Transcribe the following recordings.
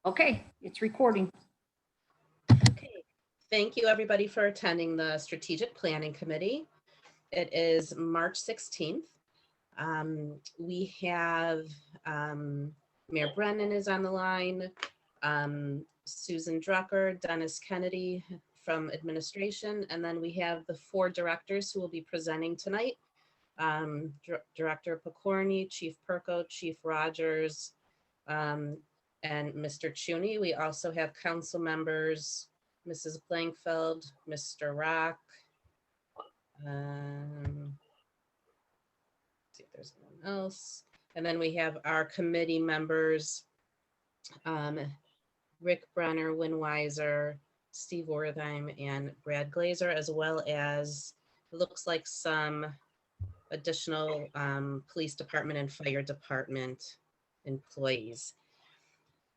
Okay, it's recording. Okay, thank you everybody for attending the Strategic Planning Committee. It is March 16th. We have Mayor Brennan is on the line, Susan Drucker, Dennis Kennedy from administration, and then we have the 4 directors who will be presenting tonight. Director Pokorny, Chief Perko, Chief Rogers, and Mr. Chuney. We also have council members, Mrs. Blankfeld, Mr. Rock. See if there's anyone else. And then we have our committee members, Rick Brenner, Win Weiser, Steve Wertheim, and Brad Glazer, as well as it looks like some additional police department and fire department employees.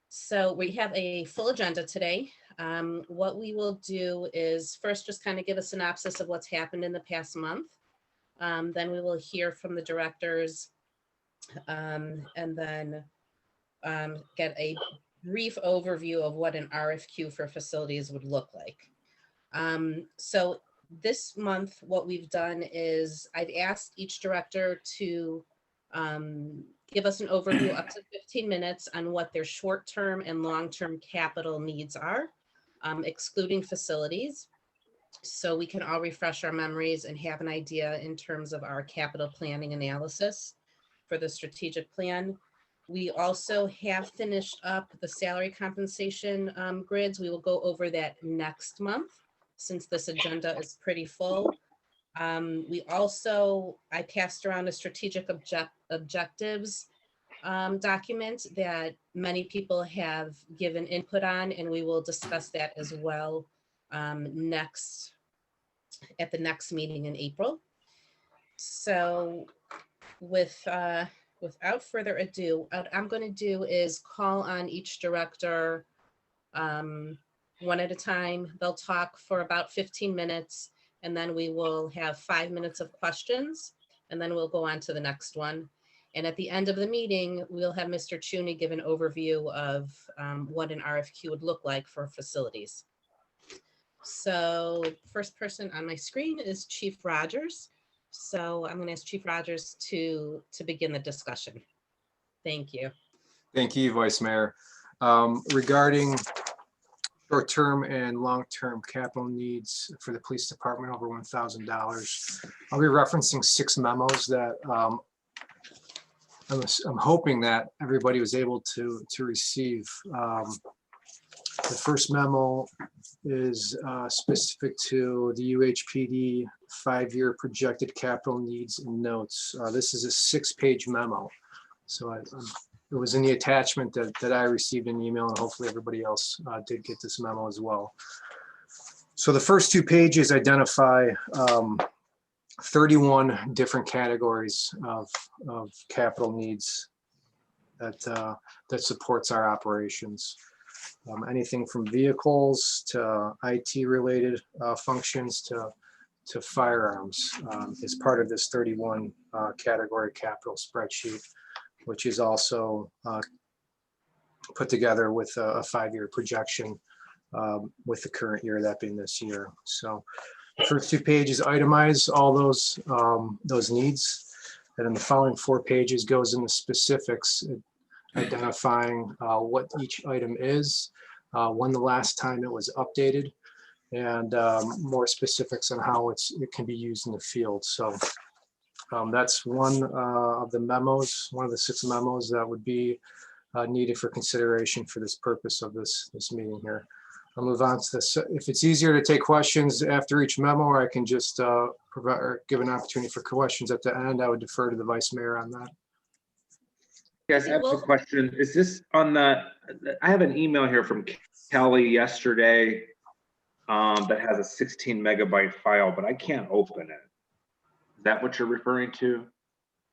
So we have a full agenda today. What we will do is first just kind of give a synopsis of what's happened in the past month. Then we will hear from the directors and then get a brief overview of what an RFQ for facilities would look like. So this month, what we've done is I've asked each director to give us an overview up to 15 minutes on what their short-term and long-term capital needs are, excluding facilities. So we can all refresh our memories and have an idea in terms of our capital planning analysis for the strategic plan. We also have finished up the salary compensation grids. We will go over that next month since this agenda is pretty full. I passed around a strategic objectives document that many people have given input on, and we will discuss that as well at the next meeting in April. So without further ado, what I'm going to do is call on each director one at a time. They'll talk for about 15 minutes, and then we will have 5 minutes of questions, and then we'll go on to the next one. And at the end of the meeting, we'll have Mr. Chuney give an overview of what an RFQ would look like for facilities. So first person on my screen is Chief Rogers. So I'm going to ask Chief Rogers to begin the discussion. Thank you. Thank you, Vice Mayor. Regarding short-term and long-term capital needs for the police department over $1,000, I'll be referencing 6 memos that I'm hoping that everybody was able to receive. The first memo is specific to the UHPD 5-year projected capital needs and notes. This is a 6-page memo. So it was in the attachment that I received in email, and hopefully everybody else did get this memo as well. So the first 2 pages identify 31 different categories of capital needs that supports our operations. Anything from vehicles to IT related functions to firearms is part of this 31 category capital spreadsheet, which is also put together with a 5-year projection with the current year, that being this year. So the first 2 pages itemize all those needs, and then the following 4 pages goes into specifics, identifying what each item is, when the last time it was updated, and more specifics on how it can be used in the field. So that's one of the memos, one of the 6 memos that would be needed for consideration for this purpose of this meeting here. I'll move on to this. If it's easier to take questions after each memo, or I can just provide or give an opportunity for questions at the end, I would defer to the Vice Mayor on that. Yes, I have a question. Is this on the, I have an email here from Kelly yesterday that has a 16 megabyte file, but I can't open it. Is that what you're referring to?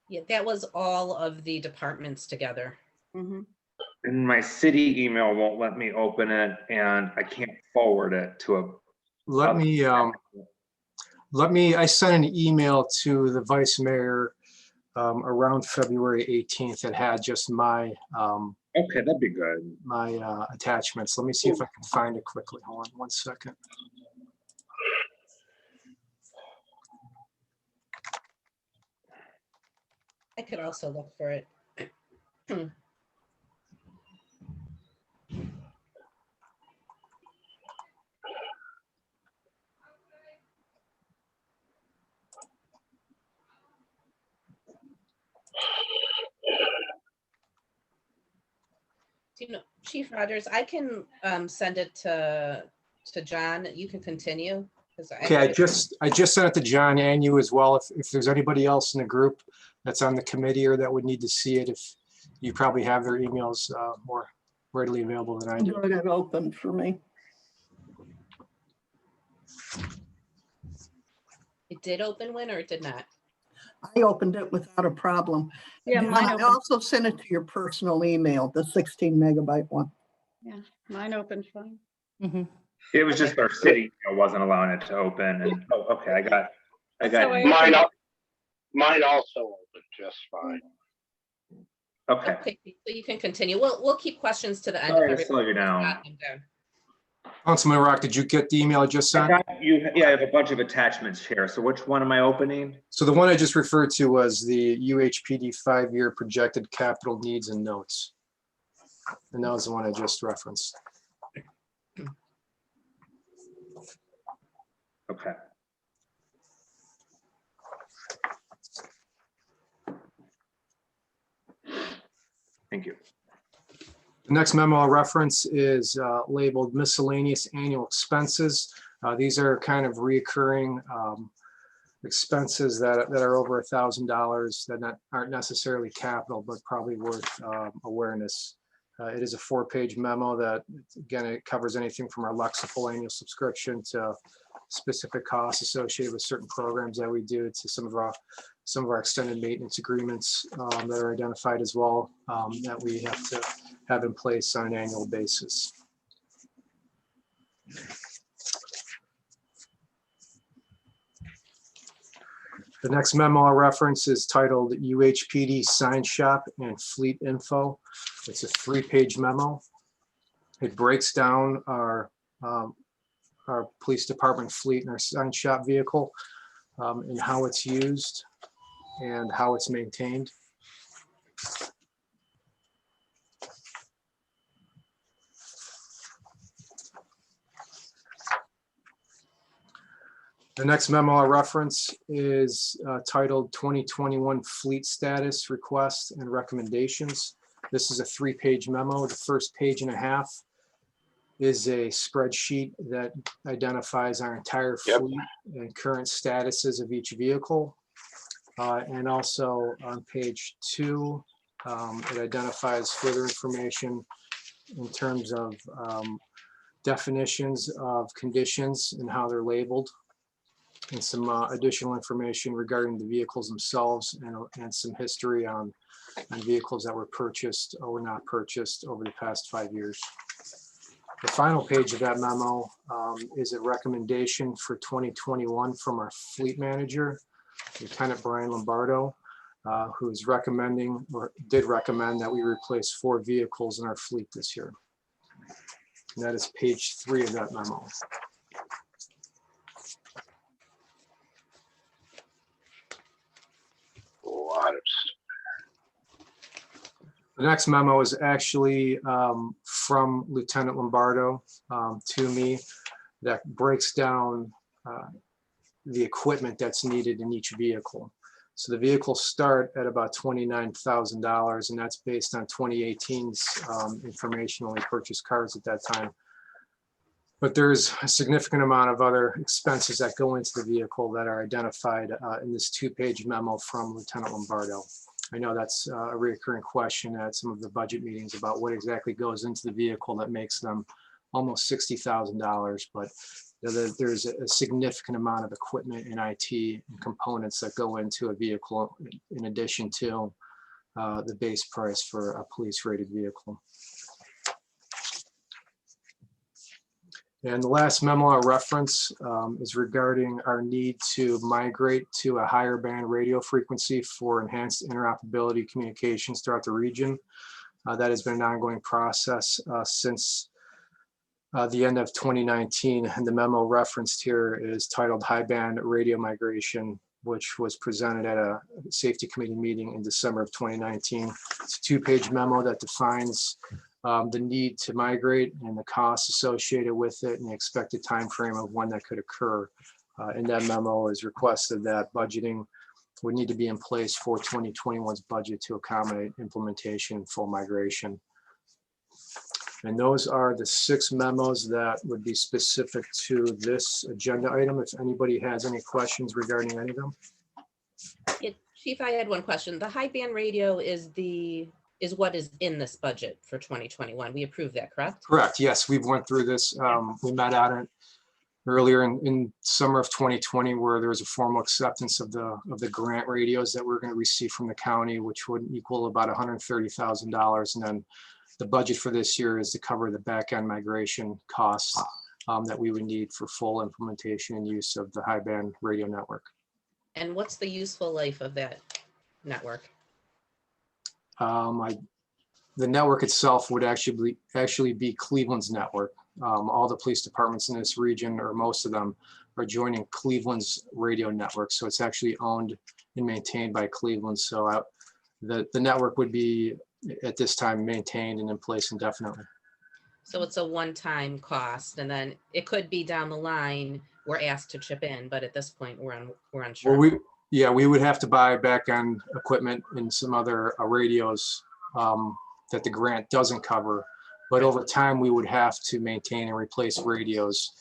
Yeah, that was all of the departments together. Mm-hmm. And my city email won't let me open it, and I can't forward it to a. I sent an email to the Vice Mayor around February 18th that had just my Okay, that'd be good. my attachments. Let me see if I can find it quickly. Hold on one second. I could also look for it. You know, Chief Rogers, I can send it to John. You can continue. Okay, I just sent it to John and you as well. If there's anybody else in the group that's on the committee or that would need to see it, if you probably have their emails more readily available than I do. Got it open for me. It did open, Win, or it did not? I opened it without a problem. Yeah, And mine I opened. also sent it to your personal email, the 16 megabyte one. Yeah, mine opened fine. It was just our city wasn't allowing it to open, and oh, okay, I got So it. Mine also opened just fine. Okay. Okay, so you can continue. We'll keep questions to the end. Sorry if to slow you down. everybody's got them down. Councilman Rock, did you get the email I just I sent? got you. Yeah, I have a bunch of attachments here. So which one am I opening? So the one I just referred to was the UHPD 5-year projected capital needs and notes. And that was the one I just referenced. Okay. Thank you. The next memo I'll reference is labeled miscellaneous annual expenses. These are kind of reoccurring expenses that are over $1,000 that aren't necessarily capital, but probably worth awareness. It is a 4-page memo that, again, it covers anything from our Lexipol annual subscription to specific costs associated with certain programs that we do, to some of our extended maintenance agreements that are identified as well, that we have to have in place on an annual basis. The next memo I'll reference is titled UHPD Sign Shop and Fleet Info. It's a 3-page memo. It breaks down our police department fleet and our sign shop vehicle and how it's used and how it's maintained. The next memo I reference is titled 2021 Fleet Status Requests and Recommendations. This is a 3-page memo. The first page and a half is a spreadsheet that identifies our entire fleet and current statuses of each vehicle. And also on page 2, it identifies further information in terms of definitions of conditions and how they're labeled, and some additional information regarding the vehicles themselves, and some history on vehicles that were purchased or were not purchased over the past 5 years. The final page of that memo is a recommendation for 2021 from our fleet manager, Lieutenant Brian Lombardo, who is recommending, or did recommend, that we replace 4 vehicles in our fleet this year. And that is page 3 of that memo. The next memo is actually from Lieutenant Lombardo to me, that breaks down the equipment that's needed in each vehicle. So the vehicles start at about $29,000, and that's based on 2018's information when we purchased cars at that time. But there's a significant amount of other expenses that go into the vehicle that are identified in this 2-page memo from Lieutenant Lombardo. I know that's a recurring question at some of the budget meetings about what exactly goes into the vehicle that makes them almost $60,000, but there's a significant amount of equipment and IT and components that go into a vehicle in addition to the base price for a police rated vehicle. And the last memo I reference is regarding our need to migrate to a higher band radio frequency for enhanced interoperability communications throughout the region. That has been an ongoing process since the end of 2019. And the memo referenced here is titled High Band Radio Migration, which was presented at a safety committee meeting in December of 2019. It's a 2-page memo that defines the need to migrate and the costs associated with it and the expected time frame of when that could occur. In that memo is requested that budgeting would need to be in place for 2021's budget to accommodate implementation and full migration. And those are the 6 memos that would be specific to this agenda item. If anybody has any questions regarding any of them. Chief, I had one question. The high band radio is what is in this budget for 2021. We approved that, correct? Correct. Yes, we've went through this. We met on it earlier in summer of 2020, where there was a formal acceptance of the grant radios that we're going to receive from the county, which would equal about $130,000. And then the budget for this year is to cover the back end migration costs that we would need for full implementation and use of the high band radio network. And what's the useful life of that network? The network itself would actually be Cleveland's network. All the police departments in this region, or most of them, are joining Cleveland's radio network. So it's actually owned and maintained by Cleveland. So the network would be at this time maintained and in place indefinitely. So it's a one-time cost, and then it could be down the line we're asked to chip in, but at this point we're unsure. Well, we would have to buy back end equipment and some other radios that the grant doesn't cover. But over time, we would have to maintain and replace radios,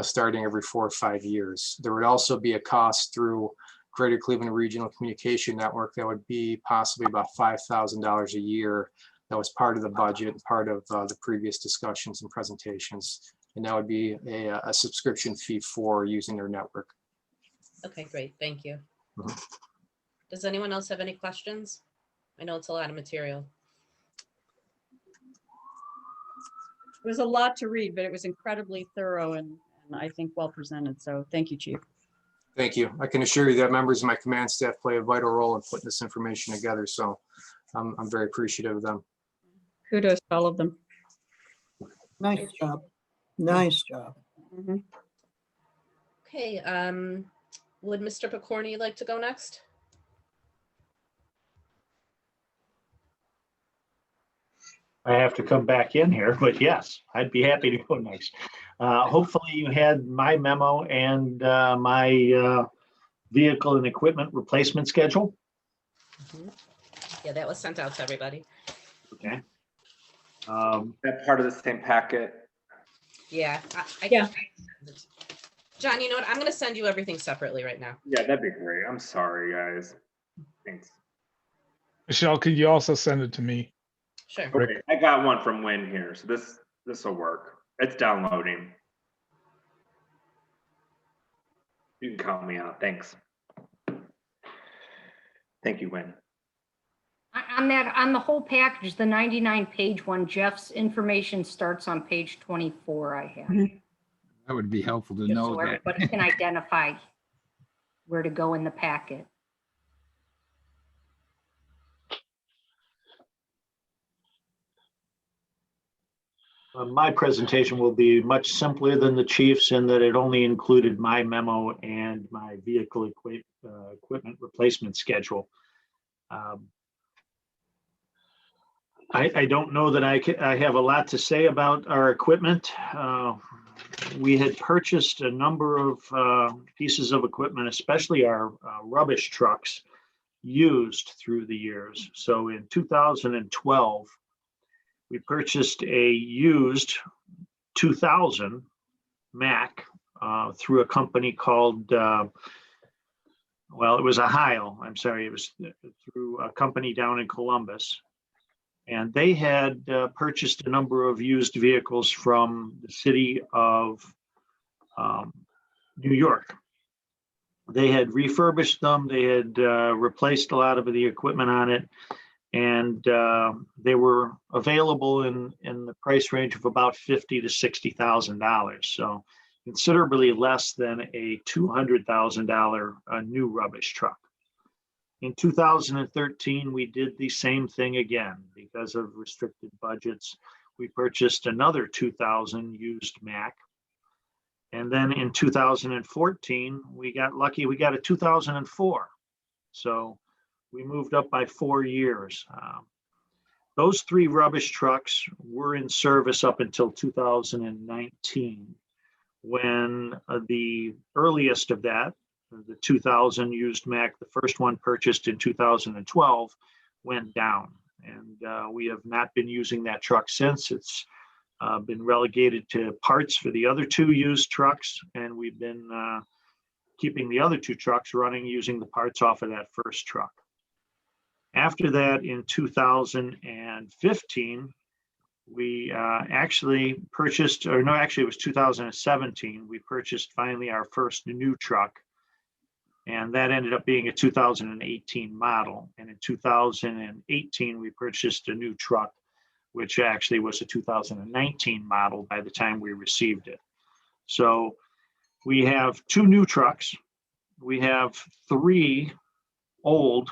starting every 4 or 5 years. There would also be a cost through Greater Cleveland Regional Communication Network that would be possibly about $5,000 a year. That was part of the budget, part of the previous discussions and presentations. And that would be a subscription fee for using their network. Okay, great. Thank you. Mhm. Does anyone else have any questions? I know it's a lot of material. It was a lot to read, but it was incredibly thorough and I think well presented. So thank you, Chief. Thank you. I can assure you that members of my command staff play a vital role in putting this information together. So I'm very appreciative of them. Kudos to all of them. Nice job. Nice job. Mhm. Okay, would Mr. Pokorny like to go next? I have to come back in here, but yes, I'd be happy to go next. Hopefully you had my memo and my vehicle and equipment replacement schedule. Mhm. Yeah, that was sent out to everybody. Okay. That part of the same packet. Yeah. Yeah. John, you know what? I'm going to send you everything separately right now. Yeah, that'd be great. I'm sorry, guys. Thanks. Michelle, could you also send it to me? Sure. Okay, I got one from Win here, so this will work. It's downloading. You can count me out. Thanks. Thank you, Win. On the whole package, the 99-page one, Jeff's information starts on page 24, I have. That would be helpful to Just know so that. everybody can identify where to go in the packet. My presentation will be much simpler than the chief's in that it only included my memo and my vehicle equipment replacement schedule. I don't know that I have a lot to say about our equipment. We had purchased a number of pieces of equipment, especially our rubbish trucks, used through the years. So in 2012, we purchased a used 2000 Mac through a company called, well, it was a Heil. I'm sorry, it was through a company down in Columbus. And they had purchased a number of used vehicles from the city of New York. They had refurbished them. They had replaced a lot of the equipment on it. And they were available in the price range of about $50,000 to $60,000. So considerably less than a $200,000 new rubbish truck. In 2013, we did the same thing again because of restricted budgets. We purchased another 2,000 used Mac. And then in 2014, we got lucky, we got a 2004. So we moved up by 4 years. Those 3 rubbish trucks were in service up until 2019, when the earliest of that, the 2000 used Mac, the first one purchased in 2012, went down. And we have not been using that truck since. It's been relegated to parts for the other 2 used trucks, and we've been keeping the other 2 trucks running using the parts off of that first truck. After that, in 2015, we actually purchased, or no, actually it was 2017, we purchased finally our first new truck. And that ended up being a 2018 model. And in 2018, we purchased a new truck, which actually was a 2019 model by the time we received it. So we have 2 new trucks. We have 3 old,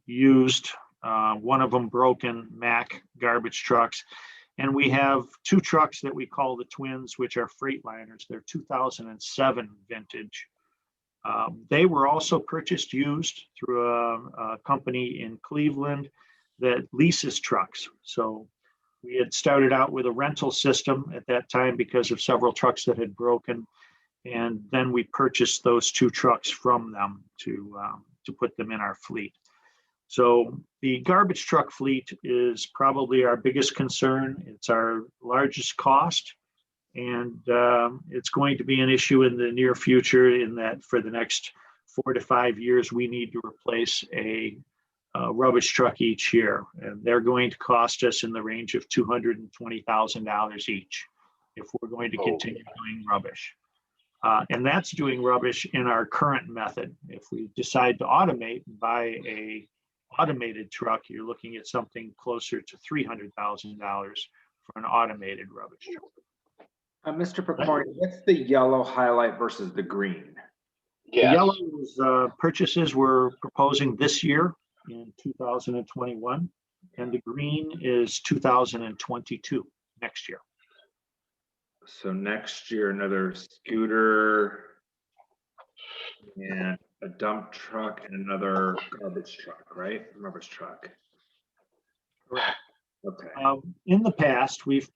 used, one of them broken Mack garbage trucks. And we have 2 trucks that we call the twins, which are Freightliners. They're 2007 vintage. They were also purchased used through a company in Cleveland that leases trucks. So we had started out with a rental system at that time because of several trucks that had broken. And then we purchased those 2 trucks from them to put them in our fleet. So the garbage truck fleet is probably our biggest concern. It's our largest cost. And it's going to be an issue in the near future, in that for the next 4 to 5 years, we need to replace a rubbish truck each year. And they're going to cost us in the range of $220,000 each if we're going to continue doing rubbish. And that's doing rubbish in our current method. If we decide to automate and buy a automated truck, you're looking at something closer to $300,000 for an automated rubbish truck. Mr. Pokorny, what's the yellow highlight versus the green? The yellow purchases we're proposing this year in 2021, and the green is 2022, next year. So next year, another scooter and a dump truck and another garbage truck, right? Rubbish truck. Correct. Okay. In the past, we've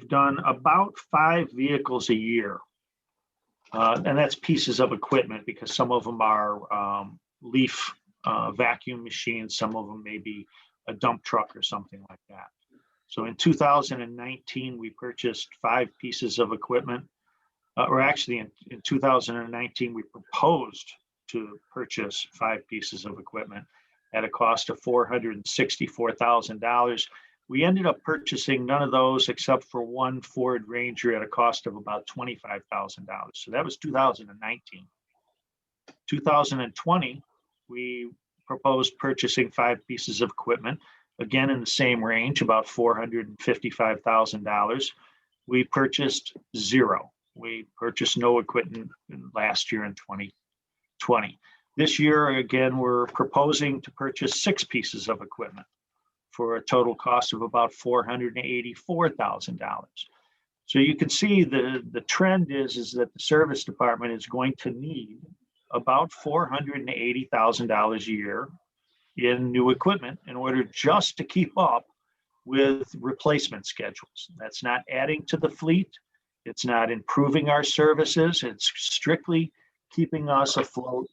done about 5 vehicles a year, and that's pieces of equipment, because some of them are leaf vacuum machines, some of them may be a dump truck or something like that. So in 2019, we purchased 5 pieces of equipment, or actually in 2019, we proposed to purchase 5 pieces of equipment at a cost of $464,000. We ended up purchasing none of those except for one Ford Ranger at a cost of about $25,000. So that was 2019. 2020, we proposed purchasing 5 pieces of equipment, again in the same range, about $455,000. We purchased 0. We purchased no equipment last year in 2020. This year, again, we're proposing to purchase 6 pieces of equipment for a total cost of about $484,000. So you can see the trend is that the service department is going to need about $480,000 a year in new equipment in order just to keep up with replacement schedules. That's not adding to the fleet. It's not improving our services. It's strictly keeping us afloat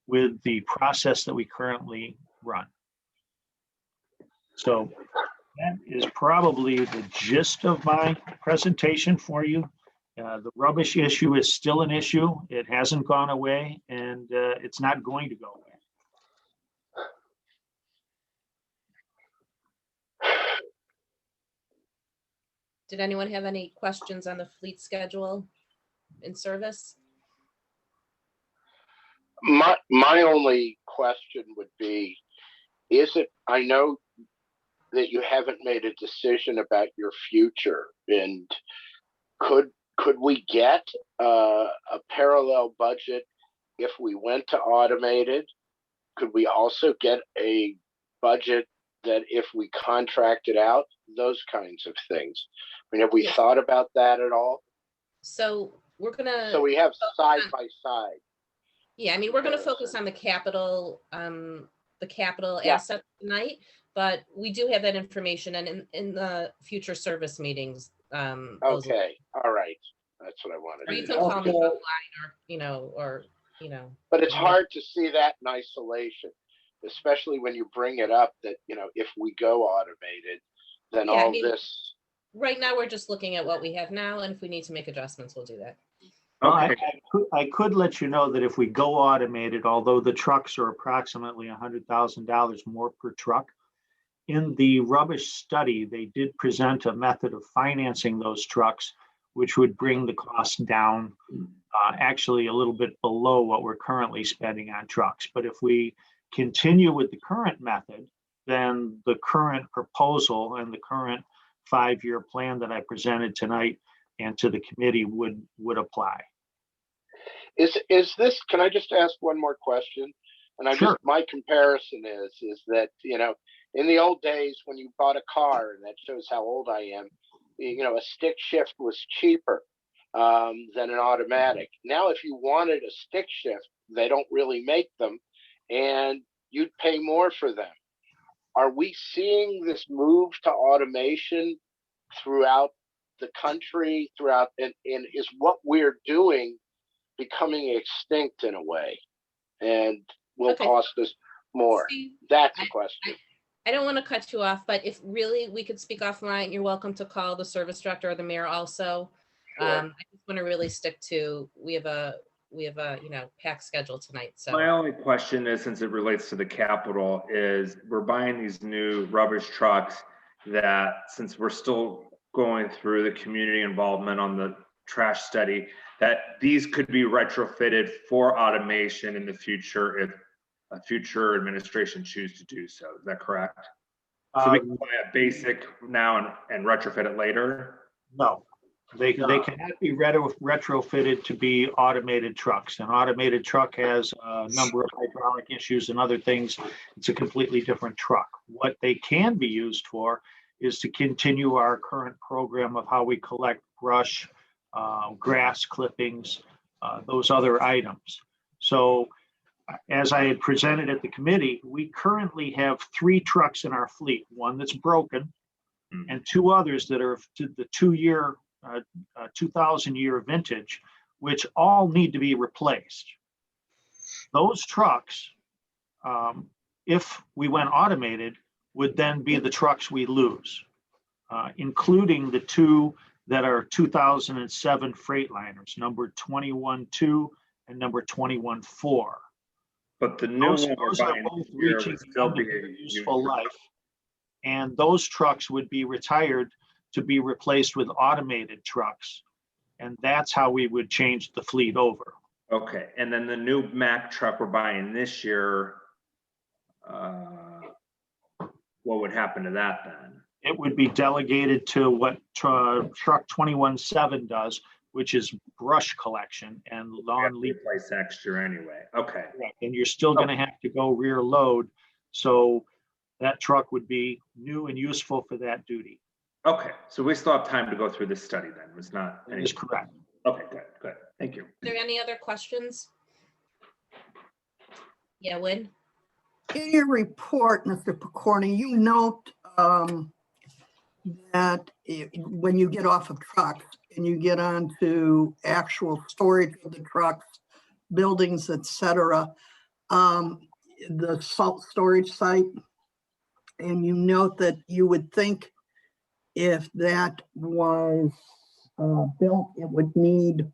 with the process that we currently run. So that is probably the gist of my presentation for you. The rubbish issue is still an issue. It hasn't gone away, and it's not going to go away. Did anyone have any questions on the fleet schedule in service? My only question would be, I know that you haven't made a decision about your future, and could we get a parallel budget if we went to automated? could we also get a budget that if we contracted out those kinds of things? I mean, have we Yeah. thought about that at all? So we're gonna. So we have side by side. Yeah, I mean, we're gonna focus on the capital Yeah. asset tonight, but we do have that information, and in the future service meetings. Those- Okay, all right. That's what I wanted Or you to can know. call me offline, or But it's hard to see that in isolation, especially when you bring it up that, if we go automated, then Yeah, I all mean- this, Right now, we're just looking at what we have now, and if we need to make adjustments, we'll do that. Well, Okay. I could let you know that if we go automated, although the trucks are approximately $100,000 more per truck, in the rubbish study, they did present a method of financing those trucks, which would bring the cost down actually a little bit below what we're currently spending on trucks. But if we continue with the current method, then the current proposal and the current 5-year plan that I presented tonight and to the committee would apply. is this, can I just ask one more question? And Sure. my comparison is that, in the old days when you bought a car, and that shows how old I am, a stick shift was cheaper than an automatic. Now, if you wanted a stick shift, they don't really make them, and you'd pay more for them. Are we seeing this move to automation throughout the country, and is what we're doing becoming extinct in a way and will Okay. cost us more? Steve, That's a question. I don't want to cut you off, but if really we could speak offline, you're welcome to call the service director or the mayor also. Sure. I just want to really stick to, we have a packed schedule tonight, so. My only question is, since it relates to the capital, is we're buying these new rubbish trucks that, since we're still going through the community involvement on the trash study, that these could be retrofitted for automation in the future if a future administration choose to do so. Is that correct? So we can buy a basic now and retrofit it later? No, they cannot be retrofitted to be automated trucks. An automated truck has a number of hydraulic issues and other things. It's a completely different truck. What they can be used for is to continue our current program of how we collect brush, grass clippings, those other items. So as I had presented at the committee, we currently have 3 trucks in our fleet, one that's broken and 2 others that are the 2000 year vintage, which all need to be replaced. Those trucks, if we went automated, would then be the trucks we lose, including the 2 that are 2007 Freightliners, number 21-2 and number 21-4. But the new Those one we're are buying both this year reaching would the still end be of their a useful used life. And those trucks would be retired to be replaced with automated trucks. And that's how we would change the fleet over. Okay, and then the new Mack truck we're buying this year, what would happen to that then? It would be delegated to what truck 21-7 does, which is brush collection and We have lawn to leaf. replace next year anyway. Okay, And you're still going to have to go rear load. So that truck would be new and useful for that duty. okay, so we still have time to go through this study then. It's not That any. is correct. Okay, good. Thank you. Are there any other questions? Yeah, Wynn? In your report, Mr. Pokorny, you note that when you get off of trucks and you get onto actual storage of the trucks, buildings, etc., the salt storage site, and you note that you would think if that was built, it would need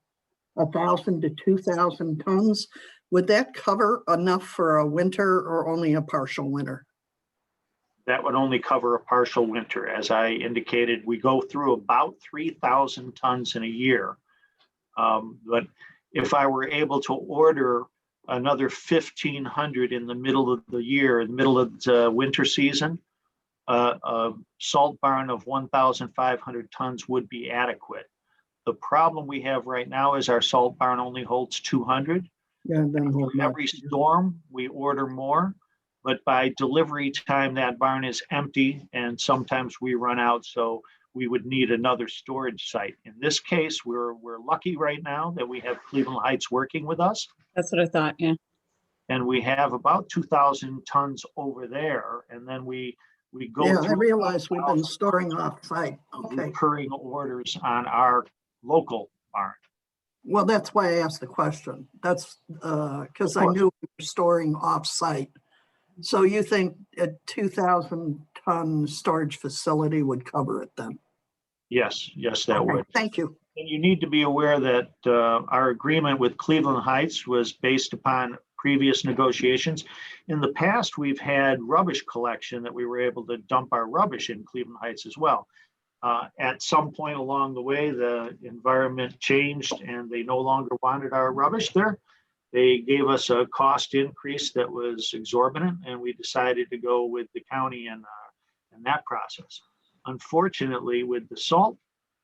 1,000 to 2,000 tons. Would that cover enough for a winter or only a partial winter? That would only cover a partial winter. As I indicated, we go through about 3,000 tons in a year. But if I were able to order another 1,500 in the middle of the year, in the middle of the winter season, a salt barn of 1,500 tons would be adequate. The problem we have right now is our salt barn only holds 200. Yeah, then we'll know. Every storm, we order more, but by delivery time, that barn is empty and sometimes we run out. So we would need another storage site. In this case, we're lucky right now that we have Cleveland Heights working with us. That's what I thought, yeah. And we have about 2,000 tons over there. And then we go Yeah, I through realize we've been storing off-site. Okay. recurring orders on our local barn. Well, that's why I asked the question. That's because I course. knew we were storing off-site. So you think a 2,000-ton storage facility would cover it then? Yes, that Okay, would. thank you. And you need to be aware that our agreement with Cleveland Heights was based upon previous negotiations. In the past, we've had rubbish collection that we were able to dump our rubbish in Cleveland Heights as well. At some point along the way, the environment changed and they no longer wanted our rubbish there. They gave us a cost increase that was exorbitant, and we decided to go with the county in that process. Unfortunately, with the salt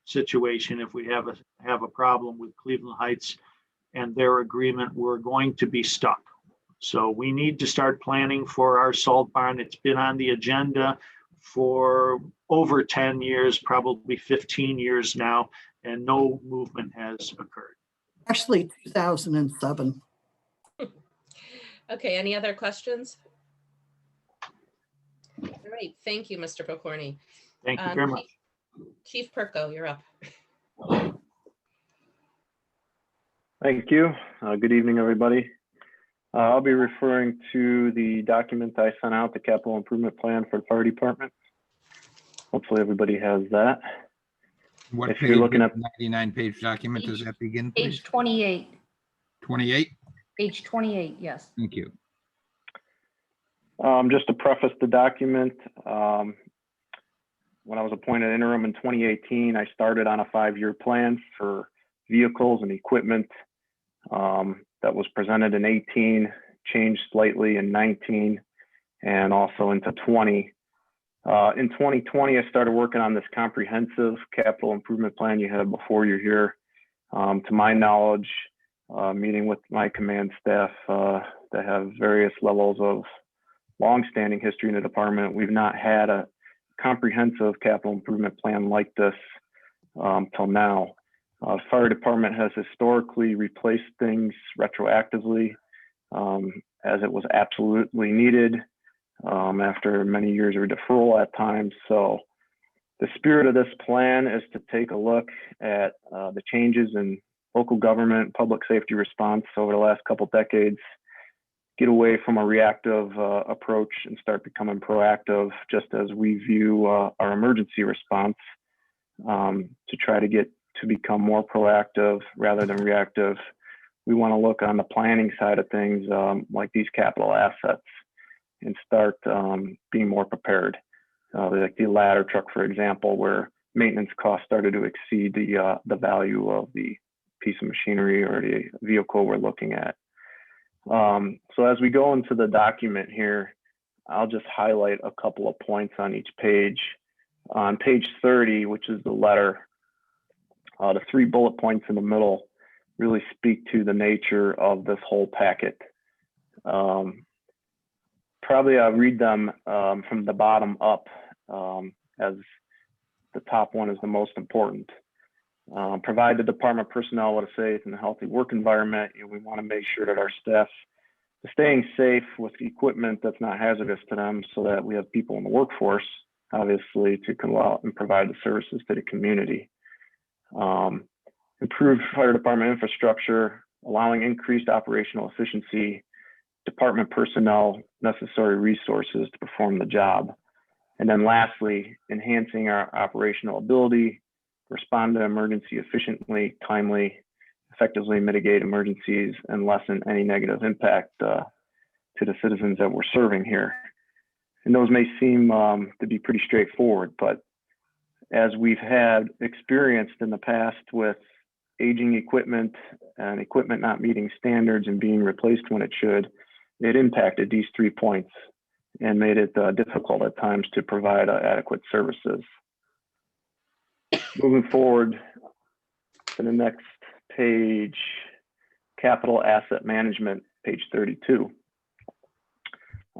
situation, if we have a problem with Cleveland Heights and their agreement, we're going to be stuck. So we need to start planning for our salt barn. It's been on the agenda for over 10 years, probably 15 years now, and no movement has occurred. Actually, 2007. Okay, any other questions? All right, thank you, Mr. Pokorny. Thank you very much. Chief Perko, you're up. Thank you. Good evening, everybody. I'll be referring to the document I sent out, the capital improvement plan for the fire department. Hopefully everybody has that. What If page, you're looking at 99-page document, does that begin, Page please? 28, 28? page 28, yes. Thank you. Just to preface the document, when I was appointed interim in 2018, I started on a 5-year plan for vehicles and equipment that was presented in 18, changed slightly in 19, and also into 20. In 2020, I started working on this comprehensive capital improvement plan you had before you're here. To my knowledge, meeting with my command staff that have various levels of longstanding history in the department, we've not had a comprehensive capital improvement plan like this till now. Fire department has historically replaced things retroactively as it was absolutely needed after many years of deferral at times. So the spirit of this plan is to take a look at the changes in local government, public safety response over the last couple decades, get away from a reactive approach and start becoming proactive, just as we view our emergency response, to try to get to become more proactive rather than reactive. We want to look on the planning side of things, like these capital assets, and start being more prepared. Like the ladder truck, for example, where maintenance costs started to exceed the value of the piece of machinery or the vehicle we're looking at. So as we go into the document here, I'll just highlight a couple of points on each page. On page 30, which is the letter, the 3 bullet points in the middle really speak to the nature of this whole packet. Probably I'll read them from the bottom up, as the top one is the most important. Provide the department personnel with a safe and healthy work environment. We want to make sure that our staff is staying safe with equipment that's not hazardous to them, so that we have people in the workforce, obviously, to come out and provide the services to the community. Improve fire department infrastructure, allowing increased operational efficiency, department personnel, necessary resources to perform the job. And then lastly, enhancing our operational ability, respond to emergency efficiently, timely, effectively mitigate emergencies, and lessen any negative impact to the citizens that we're serving here. And those may seem to be pretty straightforward, but as we've had experienced in the past with aging equipment and equipment not meeting standards and being replaced when it should, it impacted these 3 points and made it difficult at times to provide adequate services. Moving forward to the next page, capital asset management, page 32.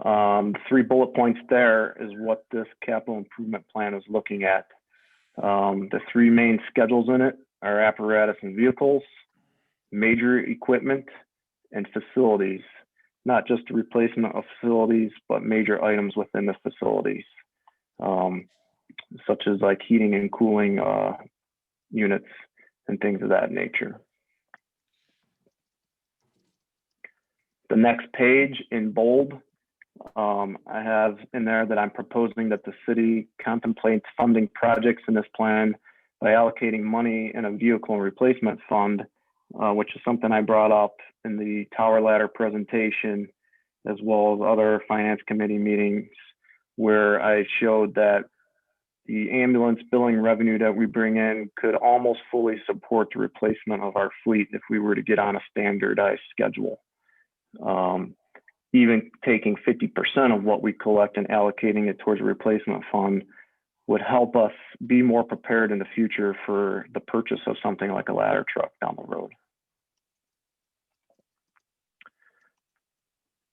3 bullet points there is what this capital improvement plan is looking at. The 3 main schedules in it are apparatus and vehicles, major equipment, and facilities. Not just the replacement of facilities, but major items within the facilities, such as like heating and cooling units and things of that nature. The next page in bold, I have in there that I'm proposing that the city contemplates funding projects in this plan by allocating money in a vehicle and replacement fund, which is something I brought up in the tower ladder presentation, as well as other finance committee meetings, where I showed that the ambulance billing revenue that we bring in could almost fully support the replacement of our fleet if we were to get on a standardized schedule. Even taking 50% of what we collect and allocating it towards a replacement fund would help us be more prepared in the future for the purchase of something like a ladder truck down the road.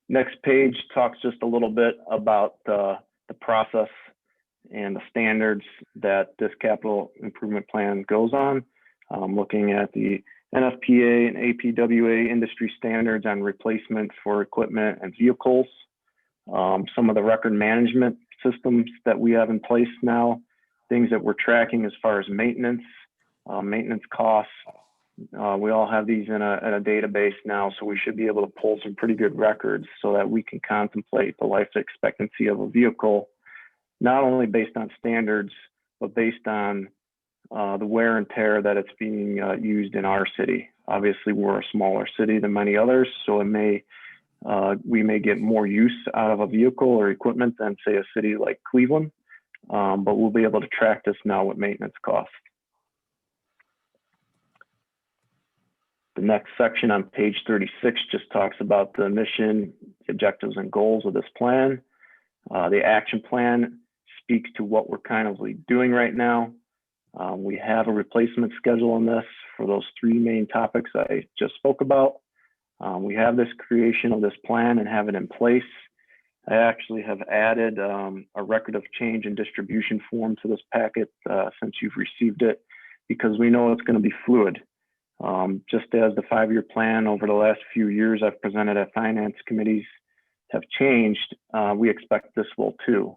Next page talks just a little bit about the process and the standards that this capital improvement plan goes on, looking at the NFPA and APWA industry standards on replacement for equipment and vehicles, some of the record management systems that we have in place now, things that we're tracking as far as maintenance costs. We all have these in a database now, so we should be able to pull some pretty good records so that we can contemplate the life expectancy of a vehicle, not only based on standards, but based on the wear and tear that it's being used in our city. Obviously, we're a smaller city than many others, so we may get more use out of a vehicle or equipment than, say, a city like Cleveland, but we'll be able to track this now with maintenance costs. The next section on page 36 just talks about the mission, objectives, and goals of this plan. The action plan speaks to what we're kind of doing right now. We have a replacement schedule in this for those 3 main topics I just spoke about. We have this creation of this plan and have it in place. I actually have added a record of change and distribution form to this packet since you've received it, because we know it's going to be fluid. Just as the 5-year plan over the last few years I've presented at finance committees have changed, we expect this will too.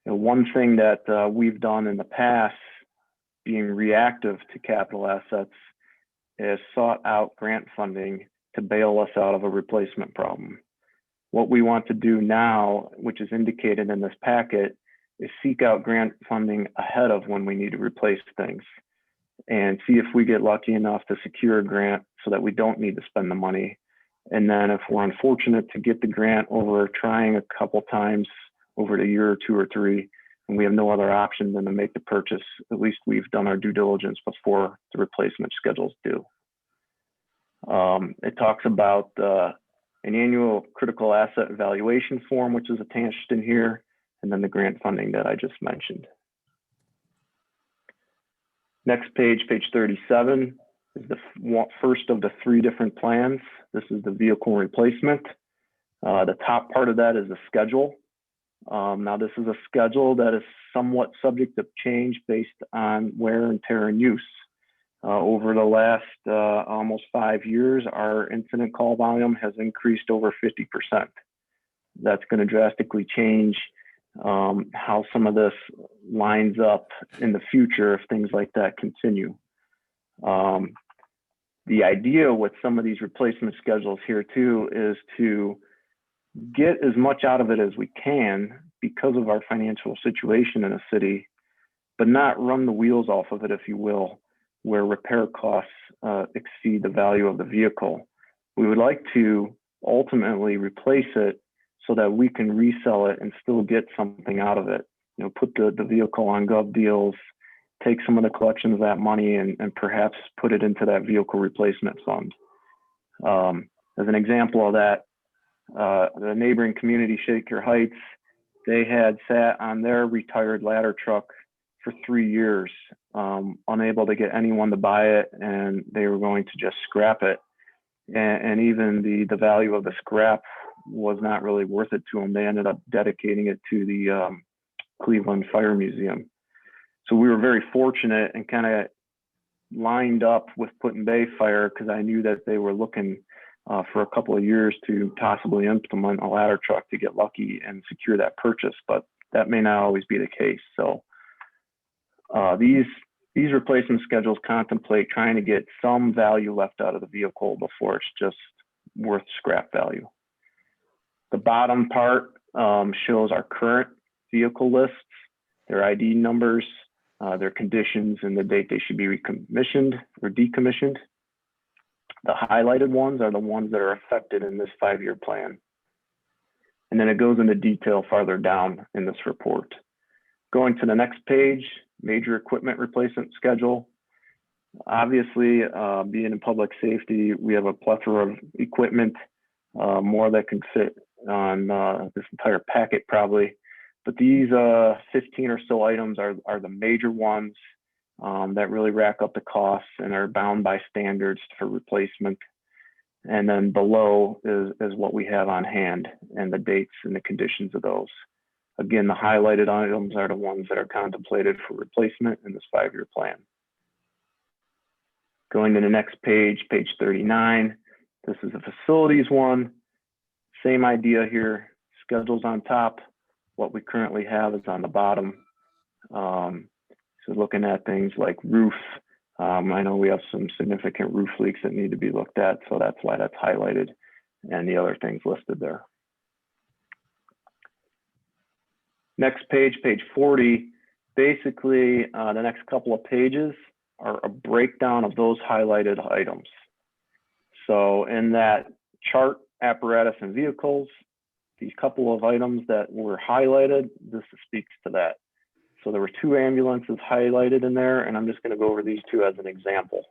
And one thing that we've done in the past, being reactive to capital assets, is sought out grant funding to bail us out of a replacement problem. What we want to do now, which is indicated in this packet, is seek out grant funding ahead of when we need to replace things and see if we get lucky enough to secure a grant so that we don't need to spend the money. And then if we're unfortunate to get the grant over trying a couple times over the year or 2 or 3, and we have no other option than to make the purchase, at least we've done our due diligence before the replacement schedules due. It talks about an annual critical asset evaluation form, which is attached in here, and then the grant funding that I just mentioned. Next page, page 37, is the first of the 3 different plans. This is the vehicle replacement. The top part of that is the schedule. Now, this is a schedule that is somewhat subject to change based on wear and tear and use. Over the last almost 5 years, our incident call volume has increased over 50%. That's going to drastically change how some of this lines up in the future if things like that continue. The idea with some of these replacement schedules here too is to get as much out of it as we can because of our financial situation in a city, but not run the wheels off of it, if you will, where repair costs exceed the value of the vehicle. We would like to ultimately replace it so that we can resell it and still get something out of it. You know, put the vehicle on gov deals, take some of the collection of that money and perhaps put it into that vehicle replacement fund. As an example of that, the neighboring community, Shaker Heights, they had sat on their retired ladder truck for 3 years, unable to get anyone to buy it, and they were going to just scrap it. and even the value of the scrap was not really worth it to them. They ended up dedicating it to the Cleveland Fire Museum. So we were very fortunate and kind of lined up with Put-in-Bay Fire because I knew that they were looking for a couple of years to possibly implement a ladder truck to get lucky and secure that purchase, but that may not always be the case. So these replacement schedules contemplate trying to get some value left out of the vehicle before it's just worth scrap value. The bottom part shows our current vehicle lists, their ID numbers, their conditions, and the date they should be recommissioned or decommissioned. The highlighted ones are the ones that are affected in this 5-year plan. And then it goes into detail farther down in this report. Going to the next page, major equipment replacement schedule. Obviously, being in public safety, we have a plethora of equipment, more that can fit on this entire packet probably. But these 15 or so items are the major ones that really rack up the costs and are bound by standards for replacement. And then below is what we have on hand and the dates and the conditions of those. Again, the highlighted items are the ones that are contemplated for replacement in this 5-year plan. Going to the next page, page 39. This is the facilities one. Same idea here, schedules on top. What we currently have is on the bottom. So looking at things like roof, I know we have some significant roof leaks that need to be looked at, so that's why that's highlighted, and the other things listed there. Next page, page 40, basically the next couple of pages are a breakdown of those highlighted items. So in that chart, apparatus and vehicles, these couple of items that were highlighted, this speaks to that. So there were 2 ambulances highlighted in there, and I'm just going to go over these 2 as an example.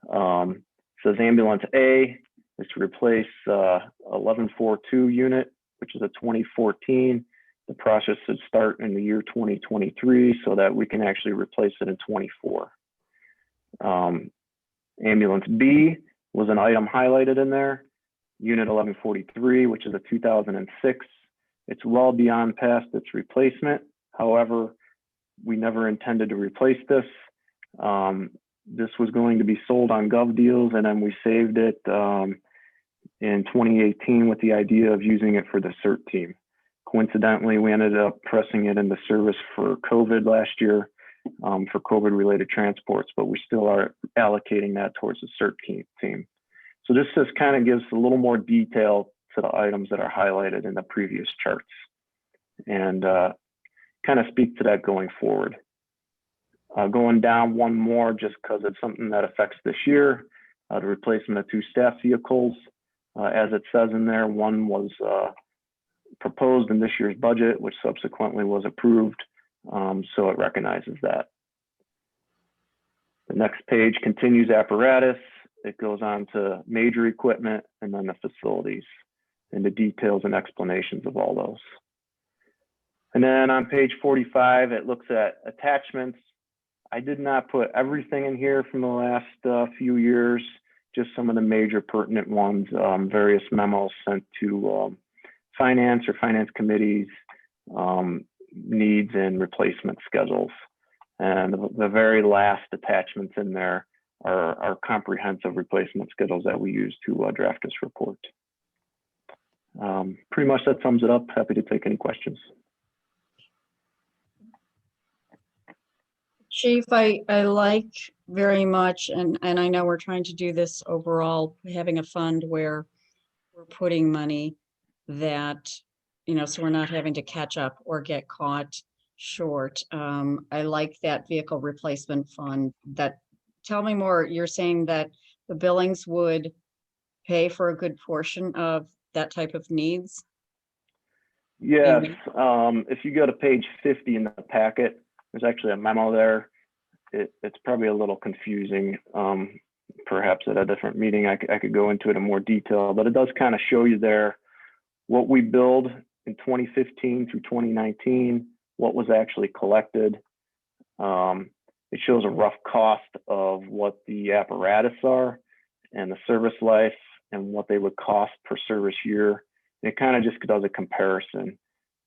It says ambulance A is to replace 1142 unit, which is a 2014. The process should start in the year 2023 so that we can actually replace it in 24. Ambulance B was an item highlighted in there, unit 1143, which is a 2006. It's well beyond past its replacement. However, we never intended to replace this. This was going to be sold on Gov Deals, and then we saved it in 2018 with the idea of using it for the CERT team. Coincidentally, we ended up pressing it into service for COVID last year for COVID-related transports, but we still are allocating that towards the CERT team. So this just kind of gives a little more detail to the items that are highlighted in the previous charts, and kind of speak to that going forward. Going down one more, just because it's something that affects this year, the replacement of 2 staff vehicles. As it says in there, one was proposed in this year's budget, which subsequently was approved, so it recognizes that. The next page continues apparatus. It goes on to major equipment and then the facilities and the details and explanations of all those. And then on page 45, it looks at attachments. I did not put everything in here from the last few years, just some of the major pertinent ones, various memos sent to finance or finance committees, needs and replacement schedules. And the very last attachments in there are comprehensive replacement schedules that we use to draft this report. Pretty much that sums it up. Happy to take any questions. Chief, I like very much, and I know we're trying to do this overall, having a fund where we're putting money that, so we're not having to catch up or get caught short. I like that vehicle replacement fund. Tell me more. You're saying that the Billings would pay for a good portion of that type of needs? Yes. If you go to page 50 in the packet, there's actually a memo there. It's probably a little confusing. Perhaps at a different meeting, I could go into it in more detail, but it does kind of show you there what we billed in 2015 through 2019, what was actually collected. It shows a rough cost of what the apparatus are and the service life and what they would cost per service year. And it kind of just does a comparison.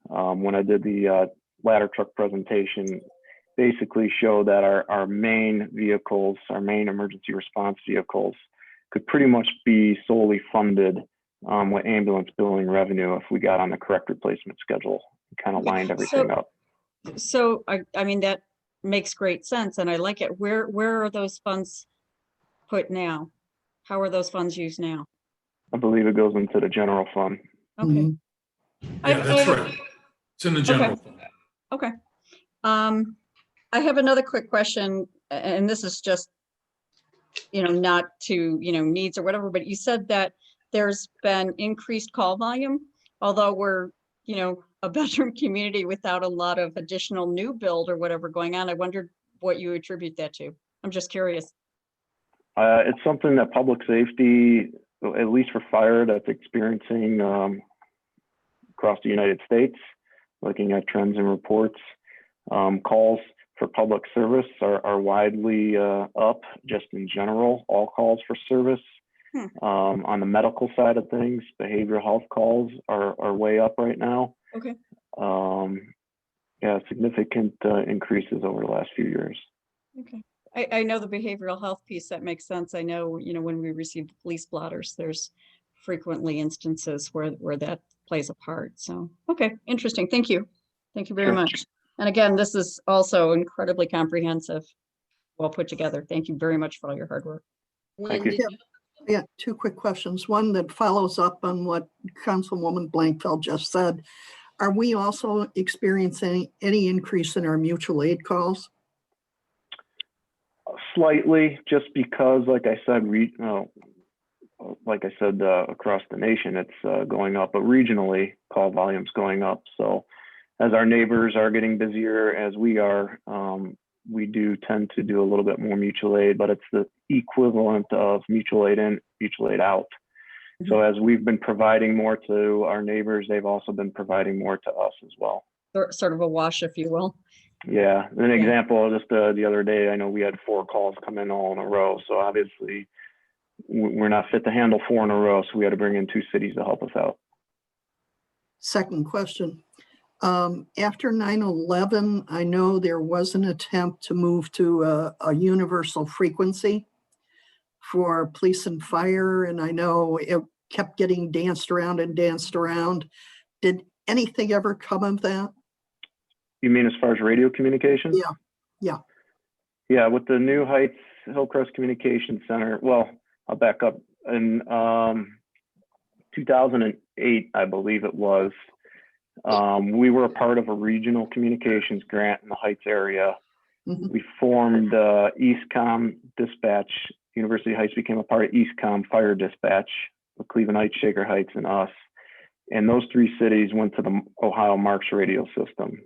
When I did the ladder truck presentation, basically show that our main vehicles, our main emergency response vehicles, could pretty much be solely funded with ambulance billing revenue if we got on the correct replacement schedule and kind of lined everything up. So I mean, that makes great sense and I like it. Where are those funds put now? How are those funds used now? I believe it goes into the general fund. Okay. Mhm. Yeah, that's right. It's in the general fund. Okay. I have another quick question, and this is just, not to, needs or whatever, but you said that there's been increased call volume, although we're, a veteran community without a lot of additional new build or whatever going on. I wondered what you attribute that to. I'm just curious. It's something that public safety, at least for fire, that's experiencing across the United States, looking at trends and reports. Calls for public service are widely up just in general, all calls for service. On the medical side of things, behavioral health calls are way up right now. Okay. Yeah, significant increases over the last few years. Okay. I know the behavioral health piece, that makes sense. I know, when we receive the police blotters, there's frequently instances where that plays a part. So, okay, interesting. Thank you. Thank you very much. And again, this is also incredibly comprehensive, well put together. Thank you very much for all your hard work. Thank When you. did Yeah, two quick questions. One that follows up on what Councilwoman Blankfeld just said. Are we also experiencing any increase in our mutual aid calls? Slightly, just because, like I said, across the nation, it's going up, but regionally, call volume's going up. So as our neighbors are getting busier, as we are, we do tend to do a little bit more mutual aid, but it's the equivalent of mutual aid in, mutual aid out. So as we've been providing more to our neighbors, they've also been providing more to us as well. Sort of a wash, if you will. Yeah, an example, just the other day, I know we had 4 calls come in all in a row. So obviously we're not fit to handle 4 in a row. So we had to bring in 2 cities to help us out. Second question. After 9/11, I know there was an attempt to move to a universal frequency for police and fire, and I know it kept getting danced around and danced around. Did anything ever come of that? You mean as far as radio communication? Yeah. Yeah, with the New Heights Hillcrest Communication Center, well, I'll back up. In 2008, I believe it was, we were a part of a regional communications grant in the Heights area. We formed EastCom Dispatch. University Heights became a part of EastCom Fire Dispatch with Cleveland Heights, Shaker Heights, and us. And those 3 cities went to the Ohio Marks radio system.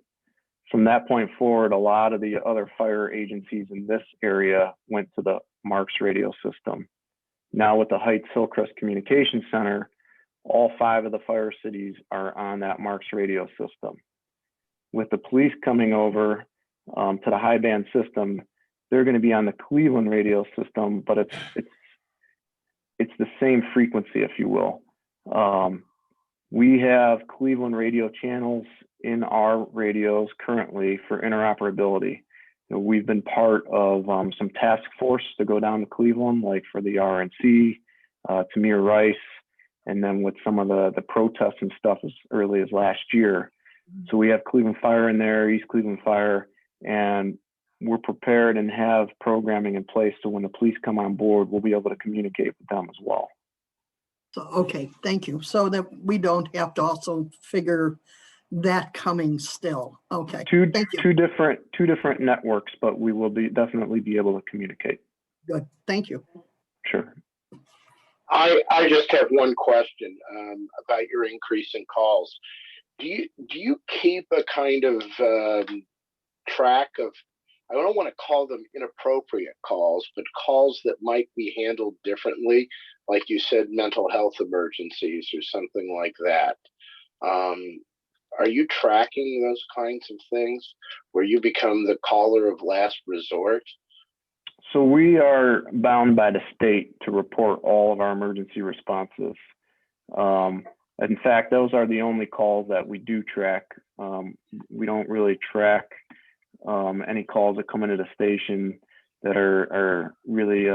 From that point forward, a lot of the other fire agencies in this area went to the Marks radio system. Now with the Heights Hillcrest Communication Center, all 5 of the fire cities are on that Marks radio system. With the police coming over to the high band system, they're going to be on the Cleveland radio system, but it's the same frequency, if you will. We have Cleveland radio channels in our radios currently for interoperability. We've been part of some task force to go down to Cleveland, like for the RNC, Tamir Rice, and then with some of the protests and stuff as early as last year. So we have Cleveland Fire in there, East Cleveland Fire, and we're prepared and have programming in place so when the police come on board, we'll be able to communicate with them as well. So, okay, thank you. So that we don't have to also figure that coming still. Okay. Thank you. Two different networks, but we will definitely be able to communicate. Good. Thank you. Sure. I just have one question about your increase in calls. Do you keep a kind of track of, I don't want to call them inappropriate calls, but calls that might be handled differently, like you said, mental health emergencies or something like that? Are you tracking those kinds of things where you become the caller of last resort? So we are bound by the state to report all of our emergency responses. In fact, those are the only calls that we do track. We don't really track any calls that come into the station that are really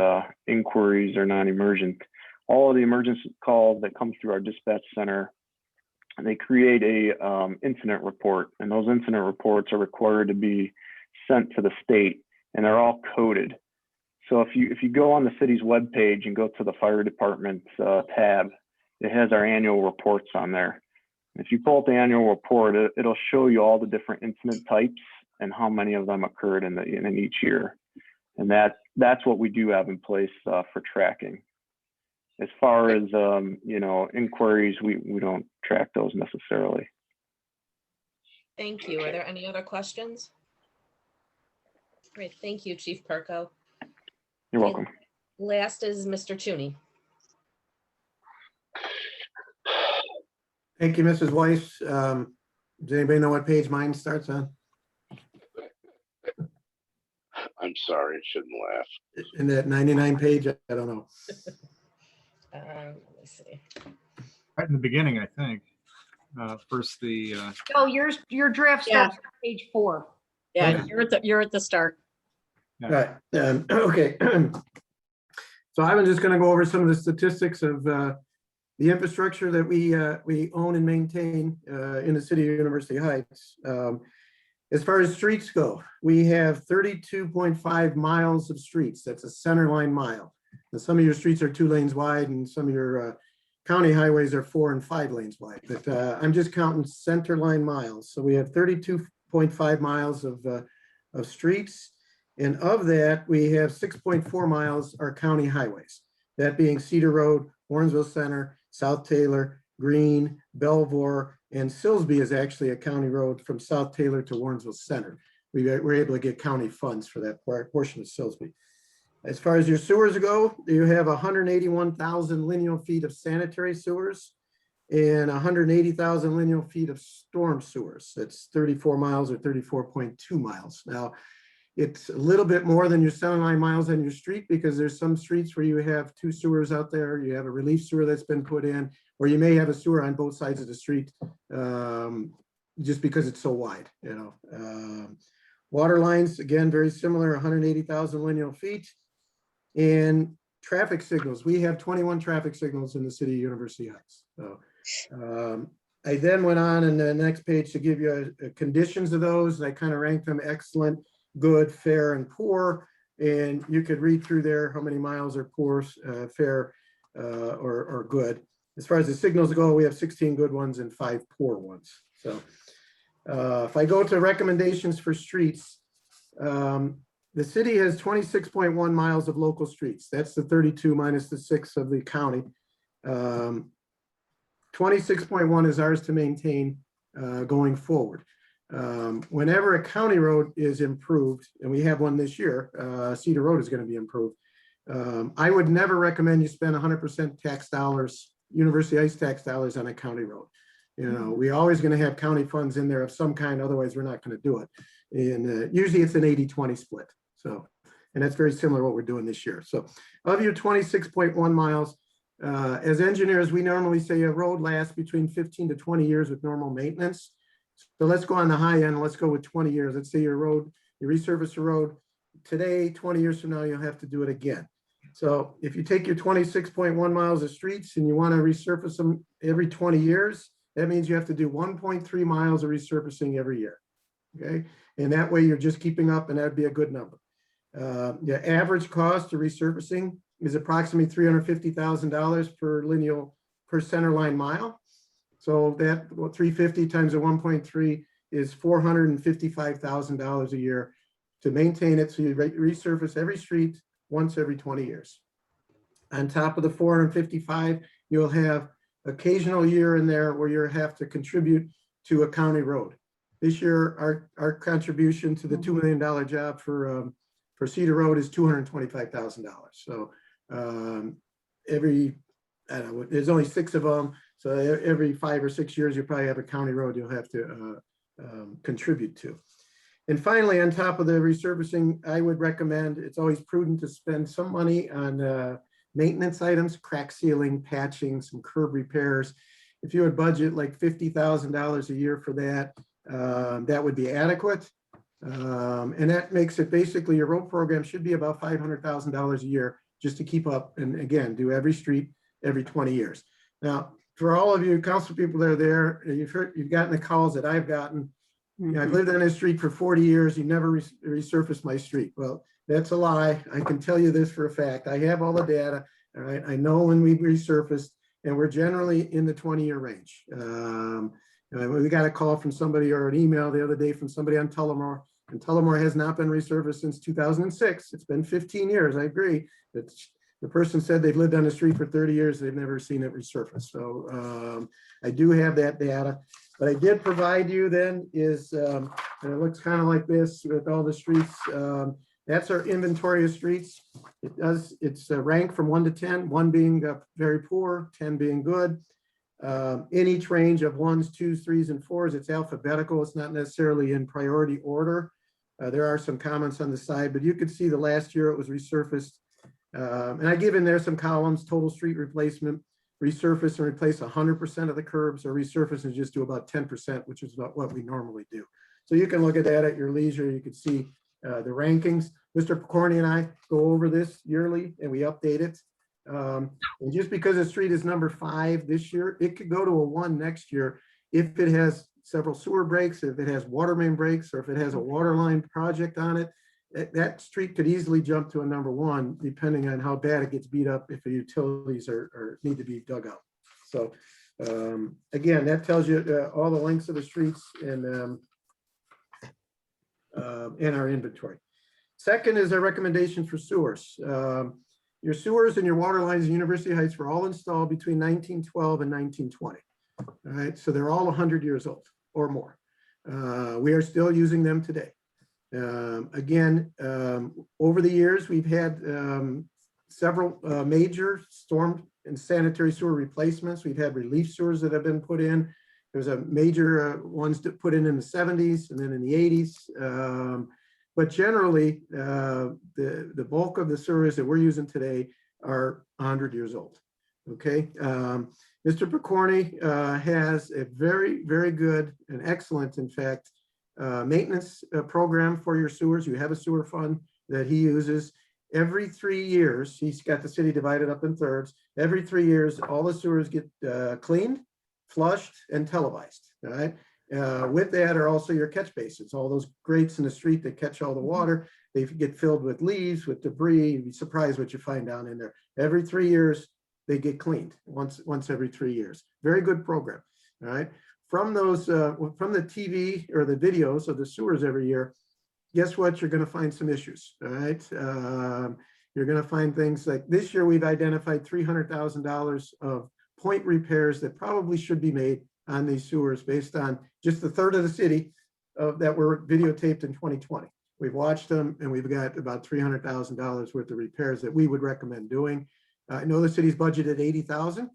inquiries or non-emergent. All of the emergency calls that come through our dispatch center, they create a incident report, and those incident reports are required to be sent to the state, and they're all coded. So if you go on the city's webpage and go to the fire department tab, it has our annual reports on there. If you pull up the annual report, it'll show you all the different incident types and how many of them occurred in each year. And that's what we do have in place for tracking. As far as inquiries, we don't track those necessarily. Thank you. Are there any other questions? Great, thank you, Chief Perko. You're welcome. Last is Mr. Chuney. Thank you, Mrs. Weiss. Does anybody know what page mine starts on? I'm sorry, I shouldn't laugh. In that 99 page? I don't know. Let me see. Right in the beginning, I think. First, Oh, your draft starts on page 4. Yeah, Okay. you're at the start. All right. Okay. So I was just going to go over some of the statistics of the infrastructure that we own and maintain in the city of University Heights. As far as streets go, we have 32.5 miles of streets. That's a center line mile. And some of your streets are 2 lanes wide, and some of your county highways are 4 and 5 lanes wide. But I'm just counting center line miles. So we have 32.5 miles of streets. And of that, we have 6.4 miles are county highways. That being Cedar Road, Warrensville Center, South Taylor, Green, Belvoir, and Silsbee is actually a county road from South Taylor to Warrensville Center. We were able to get county funds for that portion of Silsbee. As far as your sewers go, you have 181,000 lineal feet of sanitary sewers and 180,000 lineal feet of storm sewers. That's 34 miles or 34.2 miles. Now, it's a little bit more than your center line miles on your street because there's some streets where you have 2 sewers out there. You have a relief sewer that's been put in, or you may have a sewer on both sides of the street just because it's so wide. Water lines, again, very similar, 180,000 lineal feet. And traffic signals, we have 21 traffic signals in the city of University Heights. So I then went on in the next page to give you conditions of those. I kind of ranked them excellent, good, fair, and poor. And you could read through there how many miles are poor, fair, or good. As far as the signals go, we have 16 good ones and 5 poor ones. So if I go to recommendations for streets, the city has 26.1 miles of local streets. That's the 32 minus the 6 of the county. 26.1 is ours to maintain going forward. Whenever a county road is improved, and we have one this year, Cedar Road is going to be improved. I would never recommend you spend 100% tax dollars, University Heights tax dollars on a county road. We're always going to have county funds in there of some kind, otherwise we're not going to do it. And usually it's an 80-20 split. So, and that's very similar to what we're doing this year. So of your 26.1 miles, as engineers, we normally say a road lasts between 15 to 20 years with normal maintenance. So let's go on the high end. Let's go with 20 years. Let's say your road, you resurface a road today, 20 years from now, you'll have to do it again. So if you take your 26.1 miles of streets and you want to resurface them every 20 years, that means you have to do 1.3 miles of resurfacing every year. Okay. And that way you're just keeping up, and that'd be a good number. The average cost of resurfacing is approximately $350,000 per center line mile. So that 350 times a 1.3 is $455,000 a year to maintain it. So you resurface every street once every 20 years. On top of the 455, you'll have occasional year in there where you have to contribute to a county road. This year, our contribution to the $2 million job for Cedar Road is $225,000. So I don't know, there's only 6 of them. So every 5 or 6 years, you probably have a county road you'll have to contribute to. And finally, on top of the resurfacing, I would recommend, it's always prudent to spend some money on maintenance items, crack sealing, patching, some curb repairs. If you would budget like $50,000 a year for that, that would be adequate. And that makes it basically, your road program should be about $500,000 a year just to keep up. And again, do every street every 20 years. Now, for all of you council people that are there, you've gotten the calls that I've gotten. You know, I've lived on this street for 40 years. You never resurfaced my street. Well, that's a lie. I can tell you this for a fact. I have all the data. All right. I know when we resurfaced, and we're generally in the 20-year range. We got a call from somebody or an email the other day from somebody on Tullamore, and Tullamore has not been resurfaced since 2006. It's been 15 years. I agree. But the person said they've lived on the street for 30 years. They've never seen it resurfaced. So I do have that data. What I did provide you then is, and it looks kind of like this with all the streets. That's our inventory of streets. It's ranked from 1 to 10, 1 being very poor, 10 being good. In each range of 1s, 2s, 3s, and 4s, it's alphabetical. It's not necessarily in priority order. There are some comments on the side, but you could see the last year it was resurfaced. And I give in there some columns: total street replacement, resurface and replace 100% of the curbs, or resurface and just do about 10%, which is about what we normally do. So you can look at that at your leisure. You can see the rankings. Mr. Pokorny and I go over this yearly and we update it. And just because the street is number 5 this year, it could go to a 1 next year if it has several sewer breaks, if it has water main breaks, or if it has a water line project on it. That street could easily jump to a number 1, depending on how bad it gets beat up if the utilities are need to be dug out. So again, that tells you all the lengths of the streets and our inventory. Second is our recommendation for sewers. Your sewers and your water lines in University Heights were all installed between 1912 and 1920. All right, so they're all 100 years old or more. We are still using them today. Again, over the years, we've had several major storm and sanitary sewer replacements. We've had relief sewers that have been put in. There's a major ones that put in the 70s and then in the 80s. But generally, the bulk of the sewers that we're using today are 100 years old. Okay. Mr. Pokorny has a very, very good and excellent, in fact, maintenance program for your sewers. You have a sewer fund that he uses. Every 3 years, he's got the city divided up in thirds. Every 3 years, all the sewers get cleaned, flushed, and televised. All right. With that are also your catch basins, all those grates in the street that catch all the water. They get filled with leaves, with debris. You'd be surprised what you find down in there. Every 3 years, they get cleaned once every 3 years. Very good program. All right. From those, from the TV or the videos of the sewers every year, guess what? You're going to find some issues. All right. You're going to find things like this year we've identified $300,000 of point repairs that probably should be made on these sewers based on just a third of the city that were videotaped in 2020. We've watched them and we've got about $300,000 worth of repairs that we would recommend doing. I know the city's budgeted $80,000.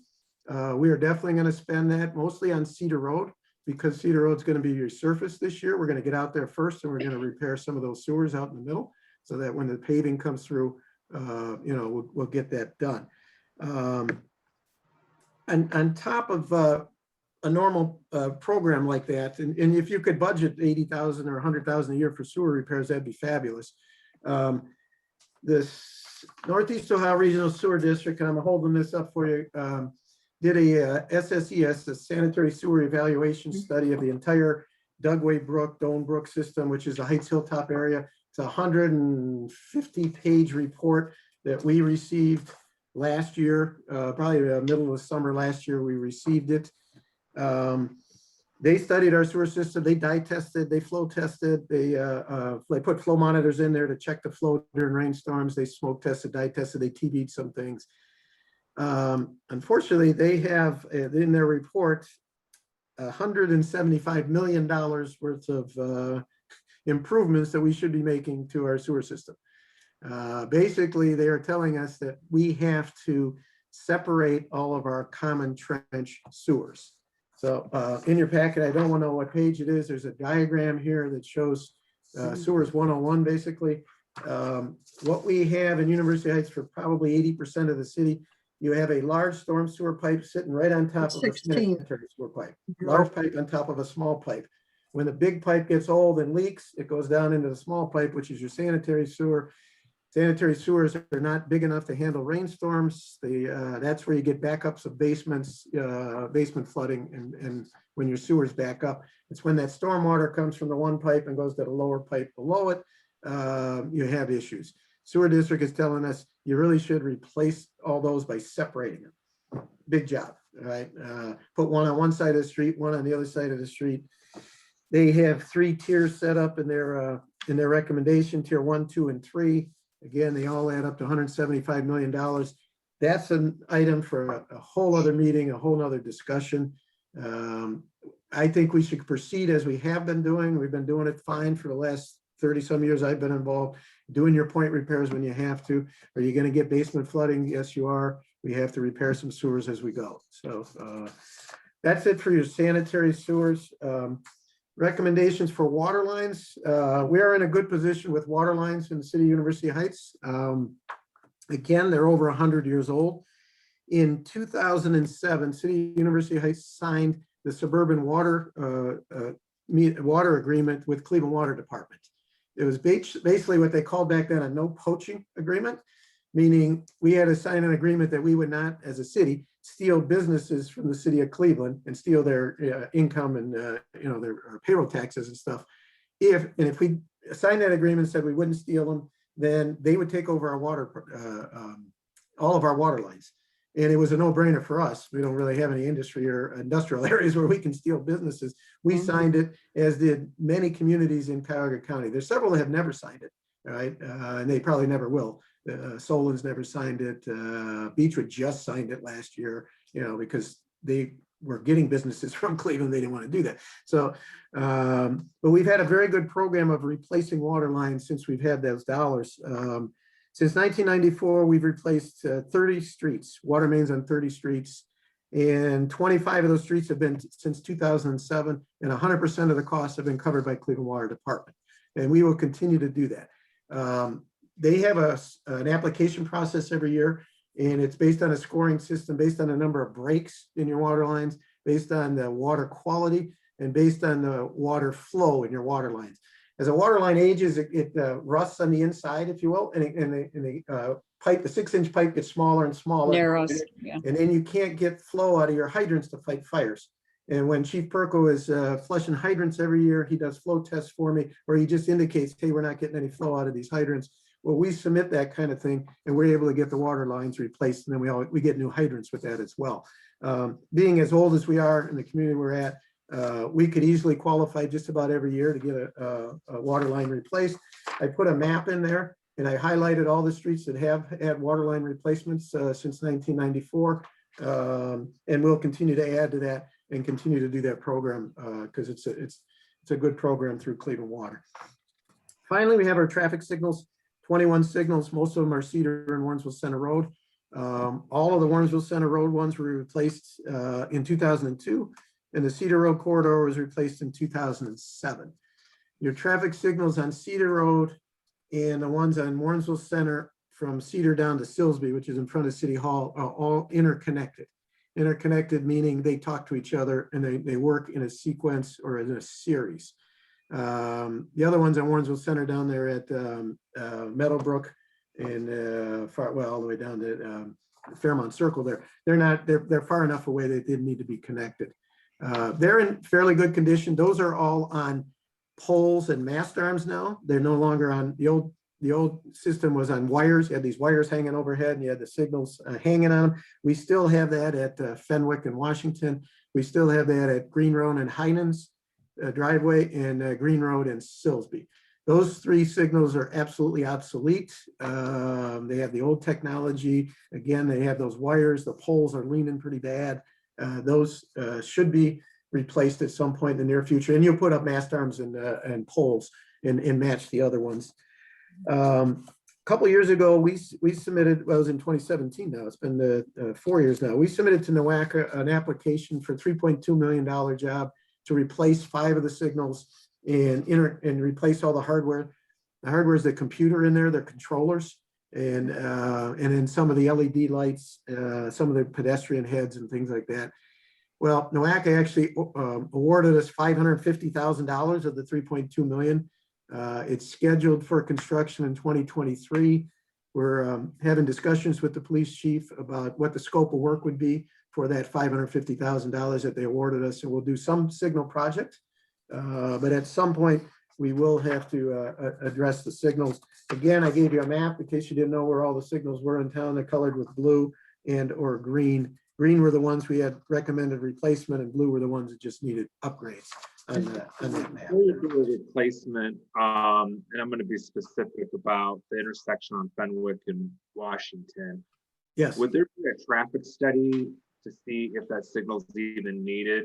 We are definitely going to spend that mostly on Cedar Road because Cedar Road's going to be resurfaced this year. We're going to get out there first and we're going to repair some of those sewers out in the middle so that when the paving comes through, we'll get that done. And on top of a normal program like that, and if you could budget $80,000 or $100,000 a year for sewer repairs, that'd be fabulous. This Northeast Ohio Regional Sewer District, and I'm holding this up for you, did a SSES, the Sanitary Sewer Evaluation Study of the entire Dugway Brook, Doan Brook system, which is the Heights Hilltop area. It's a 150-page report that we received last year, probably middle of the summer last year, we received it. They studied our sewer system, they dye tested, they flow tested, they put flow monitors in there to check the flow during rainstorms, they smoke tested, dye tested, they TV'd some things. Unfortunately, they have in their report $175 million worth of improvements that we should be making to our sewer system. Basically, they are telling us that we have to separate all of our common trench sewers. So in your packet, I don't want to know what page it is. There's a diagram here that shows Sewers 101, basically. What we have in University Heights for probably 80% of the city, you have a large storm sewer pipe sitting right on top of a 16. sanitary sewer pipe. Large pipe on top of a small pipe. When the big pipe gets old and leaks, it goes down into the small pipe, which is your sanitary sewer. Sanitary sewers are not big enough to handle rainstorms. That's where you get backups of basements, basement flooding, and when your sewers back up. It's when that storm water comes from the one pipe and goes to the lower pipe below it, you have issues. Sewer district is telling us you really should replace all those by separating them. Big job, right? Put one on one side of the street, one on the other side of the street. They have 3 tiers set up in their recommendation, tier 1, 2, and 3. Again, they all add up to $175 million. That's an item for a whole other meeting, a whole other discussion. I think we should proceed as we have been doing. We've been doing it fine for the last 30 some years I've been involved, doing your point repairs when you have to. Are you going to get basement flooding? Yes, you are. We have to repair some sewers as we go. So that's it for your sanitary sewers. Recommendations for water lines. We are in a good position with water lines in the city of University Heights. Again, they're over 100 years old. In 2007, City of University Heights signed the suburban water agreement with Cleveland Water Department. It was basically what they called back then a no poaching agreement, meaning we had to sign an agreement that we would not, as a city, steal businesses from the city of Cleveland and steal their income and their payroll taxes and stuff. If we signed that agreement and said we wouldn't steal them, then they would take over our all of our water lines. And it was a no-brainer for us. We don't really have any industry or industrial areas where we can steal businesses. We signed it, as did many communities in Cuyahoga County. There's several that have never signed it, right? And they probably never will. Solon's never signed it. Beechwood just signed it last year, because they were getting businesses from Cleveland. They didn't want to do that. So, but we've had a very good program of replacing water lines since we've had those dollars. Since 1994, we've replaced 30 streets, water mains on 30 streets, and 25 of those streets have been since 2007, and 100% of the costs have been covered by Cleveland Water Department. And we will continue to do that. They have an application process every year, and it's based on a scoring system, based on the number of breaks in your water lines, based on the water quality, and based on the water flow in your water lines. As a water line ages, it rusts on the inside, if you will, and the pipe, the 6-inch pipe gets smaller and smaller. Narrows, yeah. And then you can't get flow out of your hydrants to fight fires. And when Chief Perko is flushing hydrants every year, he does flow tests for me, where he just indicates, hey, we're not getting any flow out of these hydrants. Well, we submit that kind of thing, and we're able to get the water lines replaced, and then we get new hydrants with that as well. Being as old as we are in the community we're at, we could easily qualify just about every year to get a water line replaced. I put a map in there, and I highlighted all the streets that have had water line replacements since 1994, and we'll continue to add to that and continue to do that program because it's a good program through Cleveland Water. Finally, we have our traffic signals. 21 signals, most of them are Cedar and Warrensville Center Road. All of the Warrensville Center Road ones were replaced in 2002, and the Cedar Road corridor was replaced in 2007. Your traffic signals on Cedar Road and the ones on Warrensville Center from Cedar down to Silsby, which is in front of City Hall, are all interconnected. Interconnected meaning they talk to each other and they work in a sequence or in a series. The other ones on Warrensville Center down there at Meadowbrook and all the way down to Fairmont Circle there, they're far enough away that they didn't need to be connected. They're in fairly good condition. Those are all on poles and mast arms now. They're no longer on the old system was on wires. You had these wires hanging overhead and you had the signals hanging on them. We still have that at Fenwick and Washington. We still have that at Green Road and Heinen's driveway and Green Road and Silsby. Those 3 signals are absolutely obsolete. They have the old technology. Again, they have those wires. The poles are leaning pretty bad. Those should be replaced at some point in the near future. And you'll put up mast arms and poles and match the other ones. A couple of years ago, we submitted, well, it was in 2017 now, it's been 4 years now. We submitted to NOACA an application for $3.2 million job to replace 5 of the signals and replace all the hardware. The hardware is the computer in there, the controllers, and then some of the LED lights, some of the pedestrian heads and things like that. Well, NOACA actually awarded us $550,000 of the 3.2 million. It's scheduled for construction in 2023. We're having discussions with the police chief about what the scope of work would be for that $550,000 that they awarded us. And we'll do some signal project, but at some point we will have to address the signals. Again, I gave you a map in case you didn't know where all the signals were in town. They're colored with blue and or green. Green were the ones we had recommended replacement, and blue were the ones that just needed upgrades on that map. Replacement, and I'm going to be specific about the intersection on Fenwick and Washington. Yes. Would there be a traffic study to see if that signal is even needed?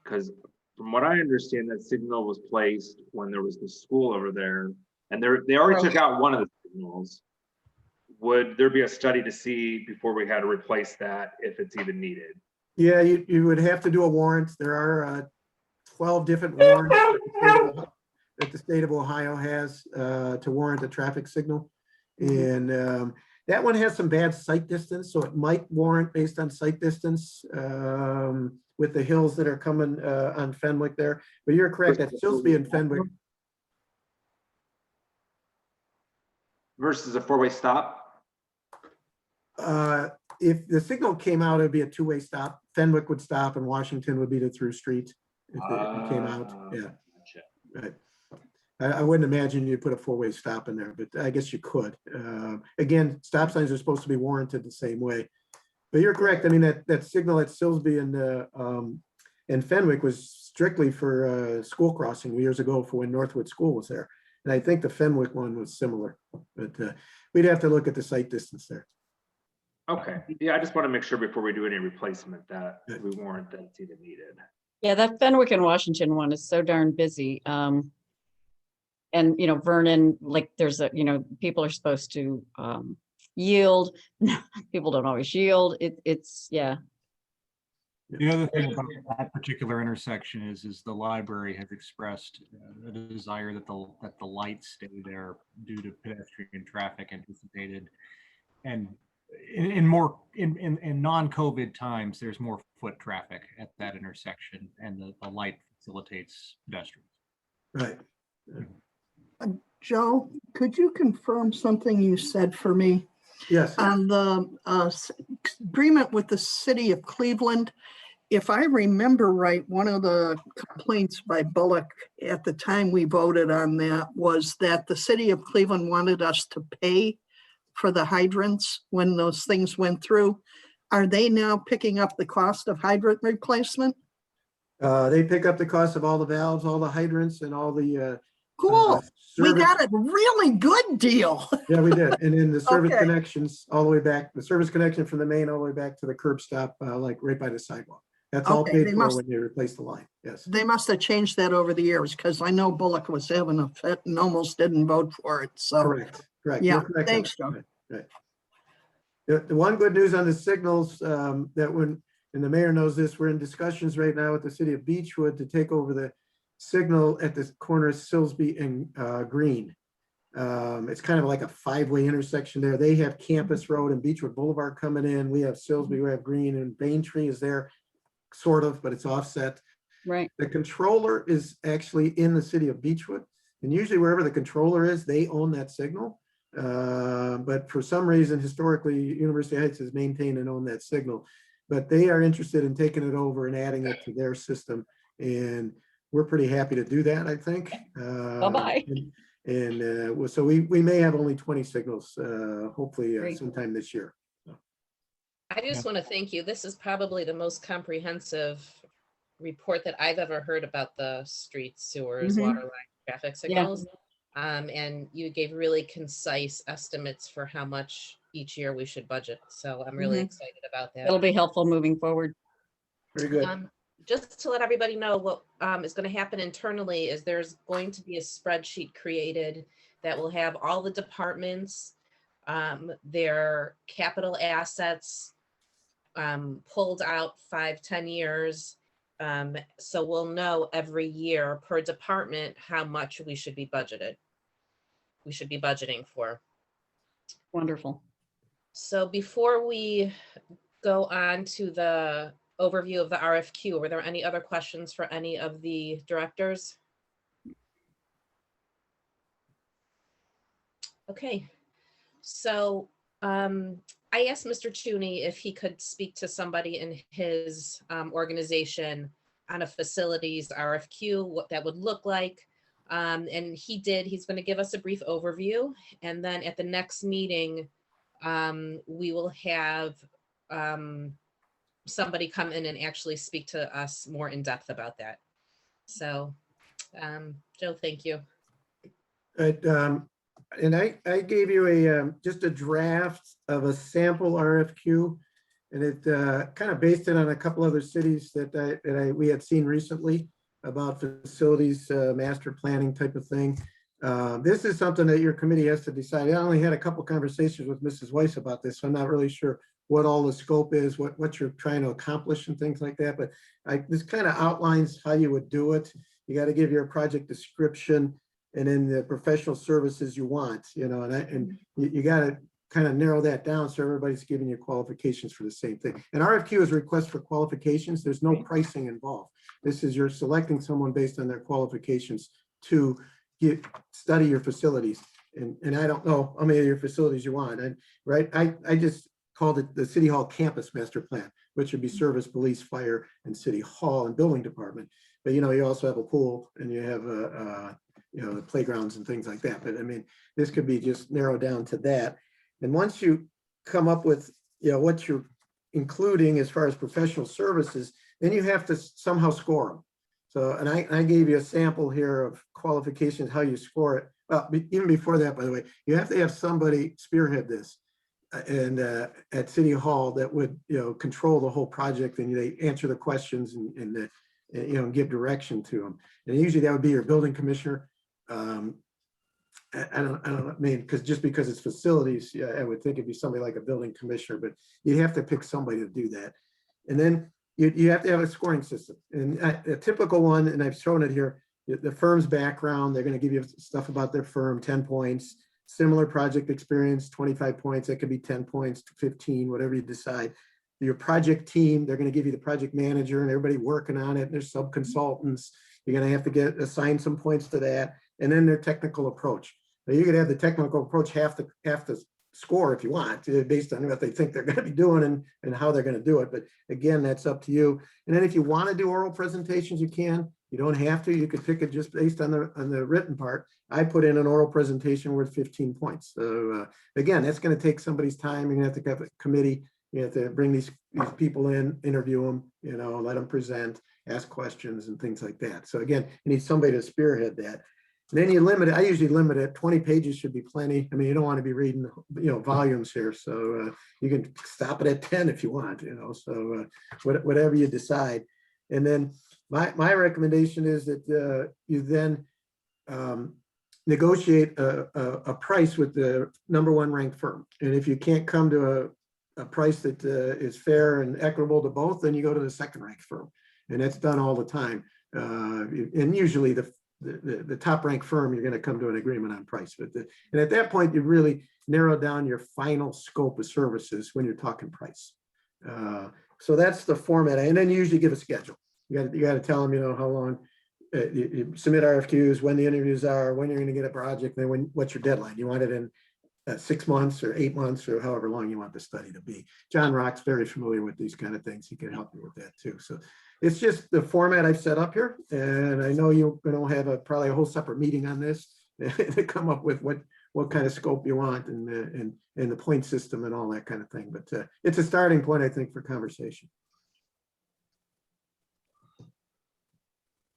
Because from what I understand, that signal was placed when there was the school over there, and they already took out one of the signals. Would there be a study to see before we had to replace that if it's even needed? Yeah, you would have to do a warrant. There are 12 different warrants that the state of Ohio has to warrant a traffic signal. And that one has some bad sight distance, so it might warrant based on sight distance with the hills that are coming on Fenwick there. But you're correct, that Silsbee and Fenwick. Versus a four-way stop? If the signal came out, it'd be a two-way stop. Fenwick would stop and Washington would be the through street if it came out. Yeah, right. I wouldn't imagine you'd put a four-way stop in there, but I guess you could. Again, stop signs are supposed to be warranted the same way. But you're correct. I mean, that signal at Silsbee and Fenwick was strictly for school crossing years ago for when Northwood School was there. And I think the Fenwick one was similar, but we'd have to look at the sight distance there. Okay, yeah, I just want to make sure before we do any replacement that we warrant that it's even needed. Yeah, that Fenwick and Washington one is so darn busy. And, you know, Vernon, like there's a, you know, people are supposed to yield. People don't always yield. It's, yeah. The other thing about that particular intersection is the library has expressed a desire that the lights stay there due to pedestrian traffic anticipated. And in non-COVID times, there's more foot traffic at that intersection, and the light facilitates pedestrians. Right. Joe, could you confirm something you said for me? Yes. On the agreement with the city of Cleveland, if I remember right, one of the complaints by Bullock at the time we voted on that was that the city of Cleveland wanted us to pay for the hydrants when those things went through. Are they now picking up the cost of hydrant replacement? They pick up the cost of all the valves, all the hydrants, and all the cool. We got a really good deal. Yeah, we did. And then the service Okay. connections all the way back, the service connection from the main all the way back to the curb stop, like right by the sidewalk. That's all Okay, paid for when they replace the line. Yes. They must have changed that over the years because I know Bullock was having a fit and almost didn't vote for it. So Correct. Correct. Yeah, You're correct on thanks, that. Joe. Right. The one good news on the signals that when, and the mayor knows this, we're in discussions right now with the city of Beechwood to take over the signal at the corner of Silsbee and Green. It's kind of like a five-way intersection there. They have Campus Road and Beechwood Boulevard coming in. We have Silsbee, we have Green, and Baintree is there, sort of, but it's offset. Right. The controller is actually in the city of Beechwood. And usually wherever the controller is, they own that signal. But for some reason, historically, University Heights has maintained and owned that signal. But they are interested in taking it over and adding it to their system. And we're pretty happy to do that, I think. Bye-bye. And so we may have only 20 signals, hopefully Great. sometime this year. I just want to thank you. This is probably the most comprehensive report that I've ever heard about the streets, sewers, water line, traffic signals. And you gave really concise estimates for how much each year we should budget. So I'm really excited about that. It'll be helpful moving forward. Very good. Just to let everybody know what is going to happen internally is there's going to be a spreadsheet created that will have all the departments, their capital assets pulled out 5-10 years, So we'll know every year per department how much we should be budgeted. We should be budgeting for. Wonderful. So before we go on to the overview of the RFQ, were there any other questions for any of the directors? Okay, so I asked Mr. Cheney if he could speak to somebody in his organization on a facilities RFQ, what that would look like. And he did. He's going to give us a brief overview. And then at the next meeting, we will have somebody come in and actually speak to us more in depth about that. So, Joe, thank you. And I gave you a just a draft of a sample RFQ, and it kind of based it on a couple other cities that we had seen recently about facilities master planning type of thing. This is something that your committee has to decide. I only had a couple conversations with Mrs. Weiss about this, so I'm not really sure what all the scope is, what you're trying to accomplish and things like that. But this kind of outlines how you would do it. You got to give your project description and then the professional services you want, and you got to kind of narrow that down so everybody's giving you qualifications for the same thing. An RFQ is a request for qualifications. There's no pricing involved. This is you're selecting someone based on their qualifications to study your facilities. And I don't know how many of your facilities you want. And right, I just called it the City Hall Campus Master Plan, which would be service, police, fire, and City Hall and building department. But you also have a pool and you have the playgrounds and things like that. But I mean, this could be just narrowed down to that. And once you come up with, what you're including as far as professional services, then you have to somehow score them. So, and I gave you a sample here of qualifications, how you score it. Well, even before that, by the way, you have to have somebody spearhead this and at City Hall that would, control the whole project, and they answer the questions and give direction to them. And usually that would be your building commissioner. I don't mean, because it's facilities, I would think it'd be somebody like a building commissioner, but you'd have to pick somebody to do that. And then you have to have a scoring system. And a typical one, and I've shown it here, the firm's background, they're going to give you stuff about their firm, 10 points, similar project experience, 25 points, that could be 10 points to 15, whatever you decide. Your project team, they're going to give you the project manager and everybody working on it, and there's sub-consultants. You're going to have to assign some points to that. And then their technical approach. Now you could have the technical approach half the score if you want, based on what they think they're going to be doing and how they're going to do it. But again, that's up to you. And then if you want to do oral presentations, you can. You don't have to. You could pick it just based on the written part. I put in an oral presentation worth 15 points. So again, that's going to take somebody's time. You're going to have to have a committee. You have to bring these people in, interview them, let them present, ask questions and things like that. So again, you need somebody to spearhead that. And then you limit it. I usually limit it. 20 pages should be plenty. I mean, you don't want to be reading, volumes here. So you can stop it at 10 if you want, so whatever you decide. And then my recommendation is that you then negotiate a price with the #1 ranked firm. And if you can't come to a price that is fair and equitable to both, then you go to the second ranked firm. And that's done all the time. And usually the top ranked firm, you're going to come to an agreement on price. And at that point, you really narrow down your final scope of services when you're talking price. So that's the format. And then you usually give a schedule. You got to tell them, how long you submit RFQs, when the interviews are, when you're going to get a project, and then what's your deadline. You want it in 6 months or 8 months or however long you want the study to be. John Rock's very familiar with these kind of things. He can help you with that too. So it's just the format I've set up here. And I know you're going to have probably a whole separate meeting on this to come up with what kind of scope you want and the point system and all that kind of thing. But it's a starting point, I think, for conversation.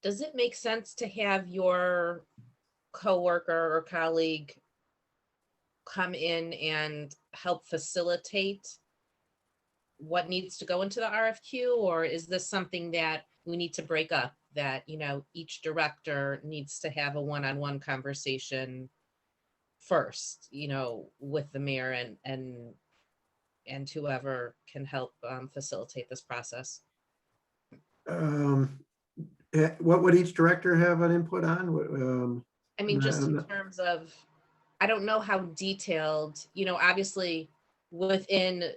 Does it make sense to have your coworker or colleague come in and help facilitate what needs to go into the RFQ? Or is this something that we need to break up, that, each director needs to have a one-on-one conversation first, with the mayor and whoever can help facilitate this process? What would each director have an input on? I mean, just in no. terms of, I don't know how detailed, obviously within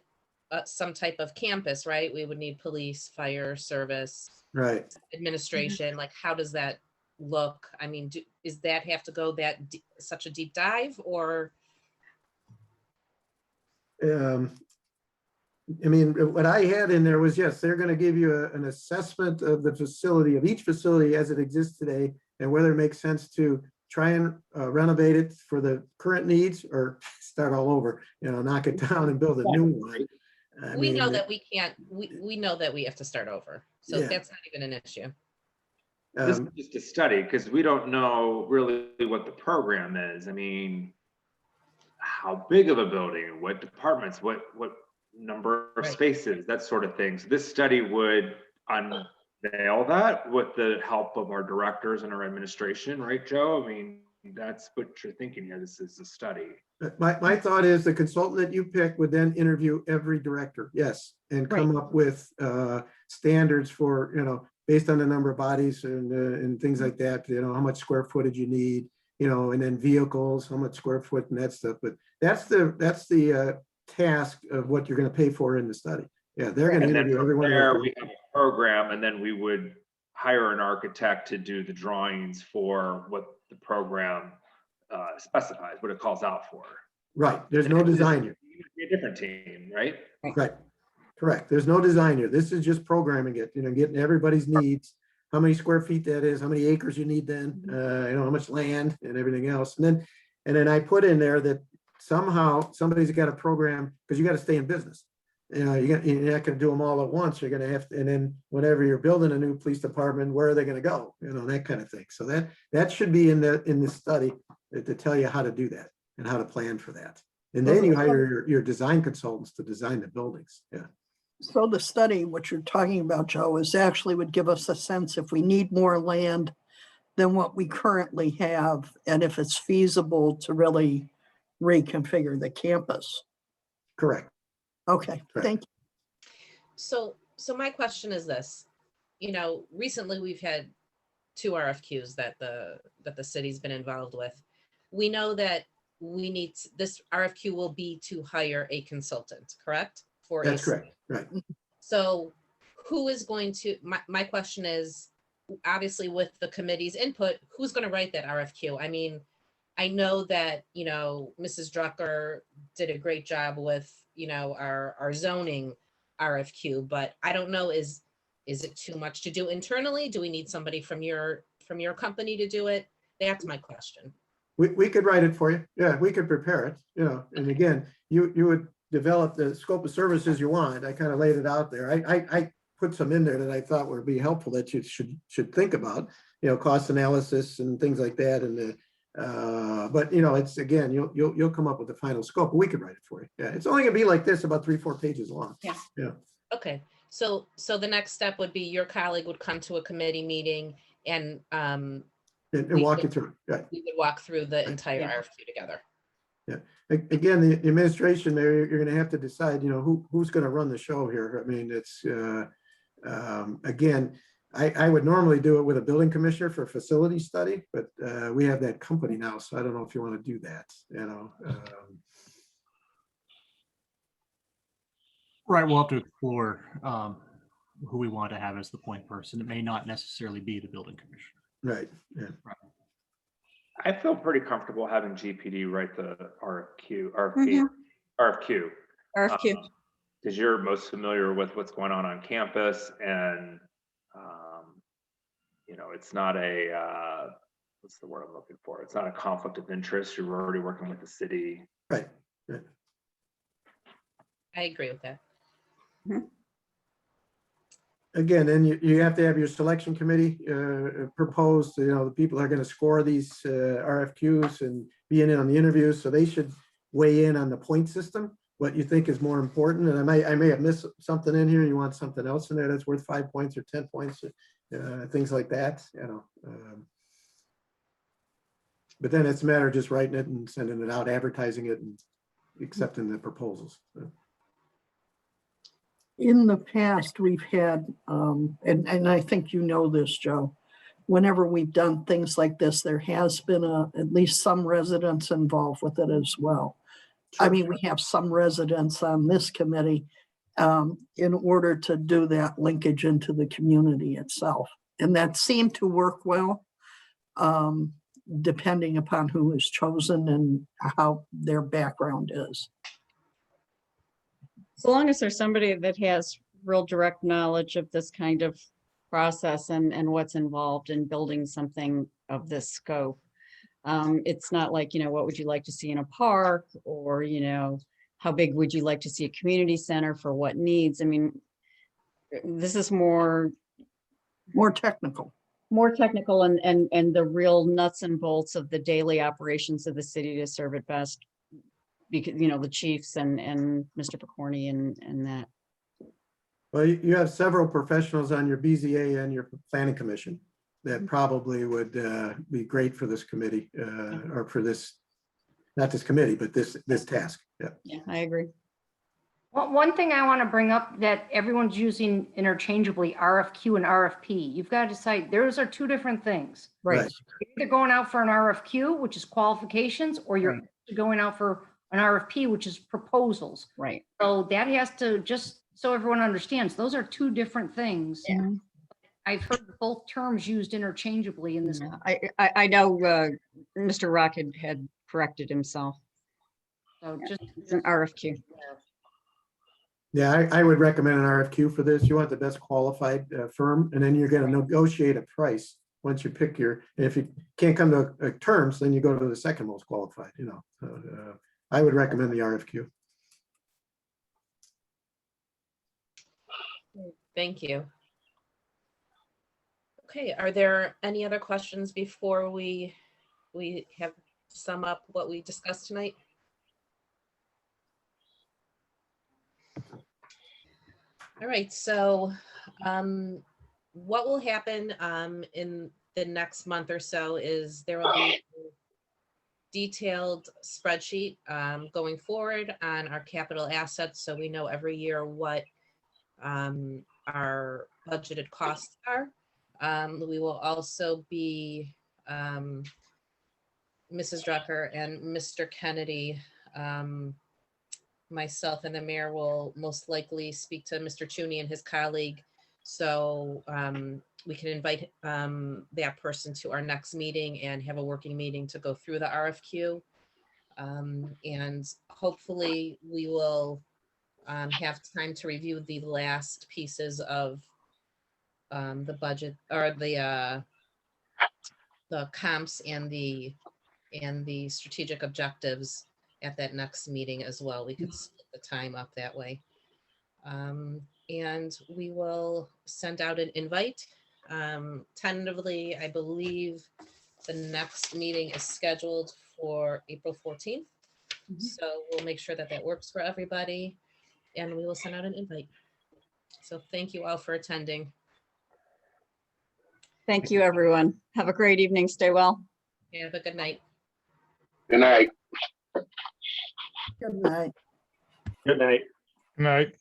some type of campus, right? We would need police, fire service, Right. administration. Like, how does that look? I mean, is that have to go such a deep dive, or? I mean, what I had in there was, yes, they're going to give you an assessment of the facility, of each facility as it exists today, and whether it makes sense to try and renovate it for the current needs or start all over, knock it down and build a new one. We know that we can't, we know that we have to start over. So Yeah. that's not even an issue. This is just a study because we don't know really what the program is. I mean, how big of a building, what departments, what number of spaces, that sort of thing. So this study would unveil that with the help of our directors and our administration, right, Joe? I mean, that's what you're thinking here. This is a study. My thought is the consultant that you pick would then interview every director, yes, and come up with standards for, based on the number of bodies and things like that, how much square footage you need, and then vehicles, how much square foot and that stuff. But that's the task of what you're going to pay for in the study. Yeah, they're going to interview everyone. There we have a program, and then we would hire an architect to do the drawings for what the program specifies, what it calls out for. Right. There's no design here. A different team, right? Right. Correct. There's no design here. This is just programming it, getting everybody's needs, how many square feet that is, how many acres you need then, how much land and everything else. And then I put in there that somehow somebody's got a program, because you got to stay in business. You're not going to do them all at once. You're going to have to, and then whenever you're building a new police department, where are they going to go? That kind of thing. So that should be in the study to tell you how to do that and how to plan for that. And then you hire your design consultants to design the buildings. Yeah. So the study, what you're talking about, Joe, is actually would give us a sense if we need more land than what we currently have, and if it's feasible to really reconfigure the campus. Correct. Okay, Correct. thank you. So my question is this, recently we've had 2 RFQs that the city's been involved with. We know that this RFQ will be to hire a consultant, correct? That's correct. Right. So who is going to, my question is, obviously with the committee's input, who's going to write that RFQ? I mean, I know that, Mrs. Drucker did a great job with, our zoning RFQ, but I don't know, is it too much to do internally? Do we need somebody from your company to do it? That's my question. We could write it for you. Yeah, we could prepare it, and again, you would develop the scope of services you want. I kind of laid it out there. I put some in there that I thought would be helpful that you should think about, cost analysis and things like that. And but it's, again, you'll come up with the final scope, but we could write it for you. Yeah, it's only gonna be like this, about 3-4 pages long. Yeah. Yeah. Okay, so the next step would be your colleague would come to a committee meeting and And walk you through it. Right. we would walk through the entire RFQ together. Yeah. Again, the administration there, you're going to have to decide, who's going to run the show here. I mean, it's, again, I would normally do it with a building commissioner for a facility study, but we have that company now, so I don't know if you want to do that, Right, we'll have to explore who we want to have as the point person. It may not necessarily be the building commissioner. Right. Yeah. Right. I feel pretty comfortable having GPD write the RFQ. Because you're most familiar with what's going on campus, and it's not a what's the word I'm looking for? It's not a conflict of interest. You're already working with the city. Right. Right. I agree with that. Again, then you have to have your selection committee proposed, the people are going to score these RFQs and be in on the interviews. So they should weigh in on the point system, what you think is more important. And I may have missed something in here. You want something else in there that's worth 5 points or 10 points, things like that, But then it's a matter of just writing it and sending it out, advertising it and accepting the proposals. in the past, we've had, and I think you know this, Joe, whenever we've done things like this, there has been at least some residents involved with it as well. I mean, we have some residents on this committee in order to do that linkage into the community itself. And that seemed to work well, depending upon who is chosen and how their background is. So long as there's somebody that has real direct knowledge of this kind of process and what's involved in building something of this scope. It's not like, what would you like to see in a park, or, how big would you like to see a community center for what needs? I mean, this is more technical. More technical and the real nuts and bolts of the daily operations of the city to serve it best. Because, the chiefs and Mr. Pokorny and that. Well, you have several professionals on your BZA and your planning commission that probably would be great for this committee or for this, not this committee, but this task. Yeah, I agree. Well, one thing I want to bring up that everyone's using interchangeably, RFQ and RFP. You've got to decide, those are two different things. Right. You're either going out for an RFQ, which is qualifications, or you're going out for an RFP, which is proposals. Right. So that has to, just so everyone understands, those are two different things. Yeah. I've heard both terms used interchangeably in this. I know Mr. Rock had corrected himself. So just it's an RFQ. Yeah, I would recommend an RFQ for this. You want the best qualified firm, and then you're going to negotiate a price once you pick your, and if you can't come to terms, then you go to the second most qualified, I would recommend the RFQ. Thank you. Okay, are there any other questions before we have sum up what we discussed tonight? All right, so what will happen in the next month or so is there will be a detailed spreadsheet going forward on our capital assets, so we know every year what our budgeted costs are. We will also be, Mrs. Drucker and Mr. Kennedy, myself and the mayor will most likely speak to Mr. Chooney and his colleague. So we can invite that person to our next meeting and have a working meeting to go through the RFQ. And hopefully we will have time to review the last pieces of the budget or the comps and the strategic objectives at that next meeting as well. We could split the time up that way. And we will send out an invite. Tentatively, I believe the next meeting is scheduled for April 14th. So we'll make sure that that works for everybody, and we will send out an invite. So thank you all for attending. Thank you, everyone. Have a great evening. Stay well. Have a good night. Good night. Good night. Good night. Good night.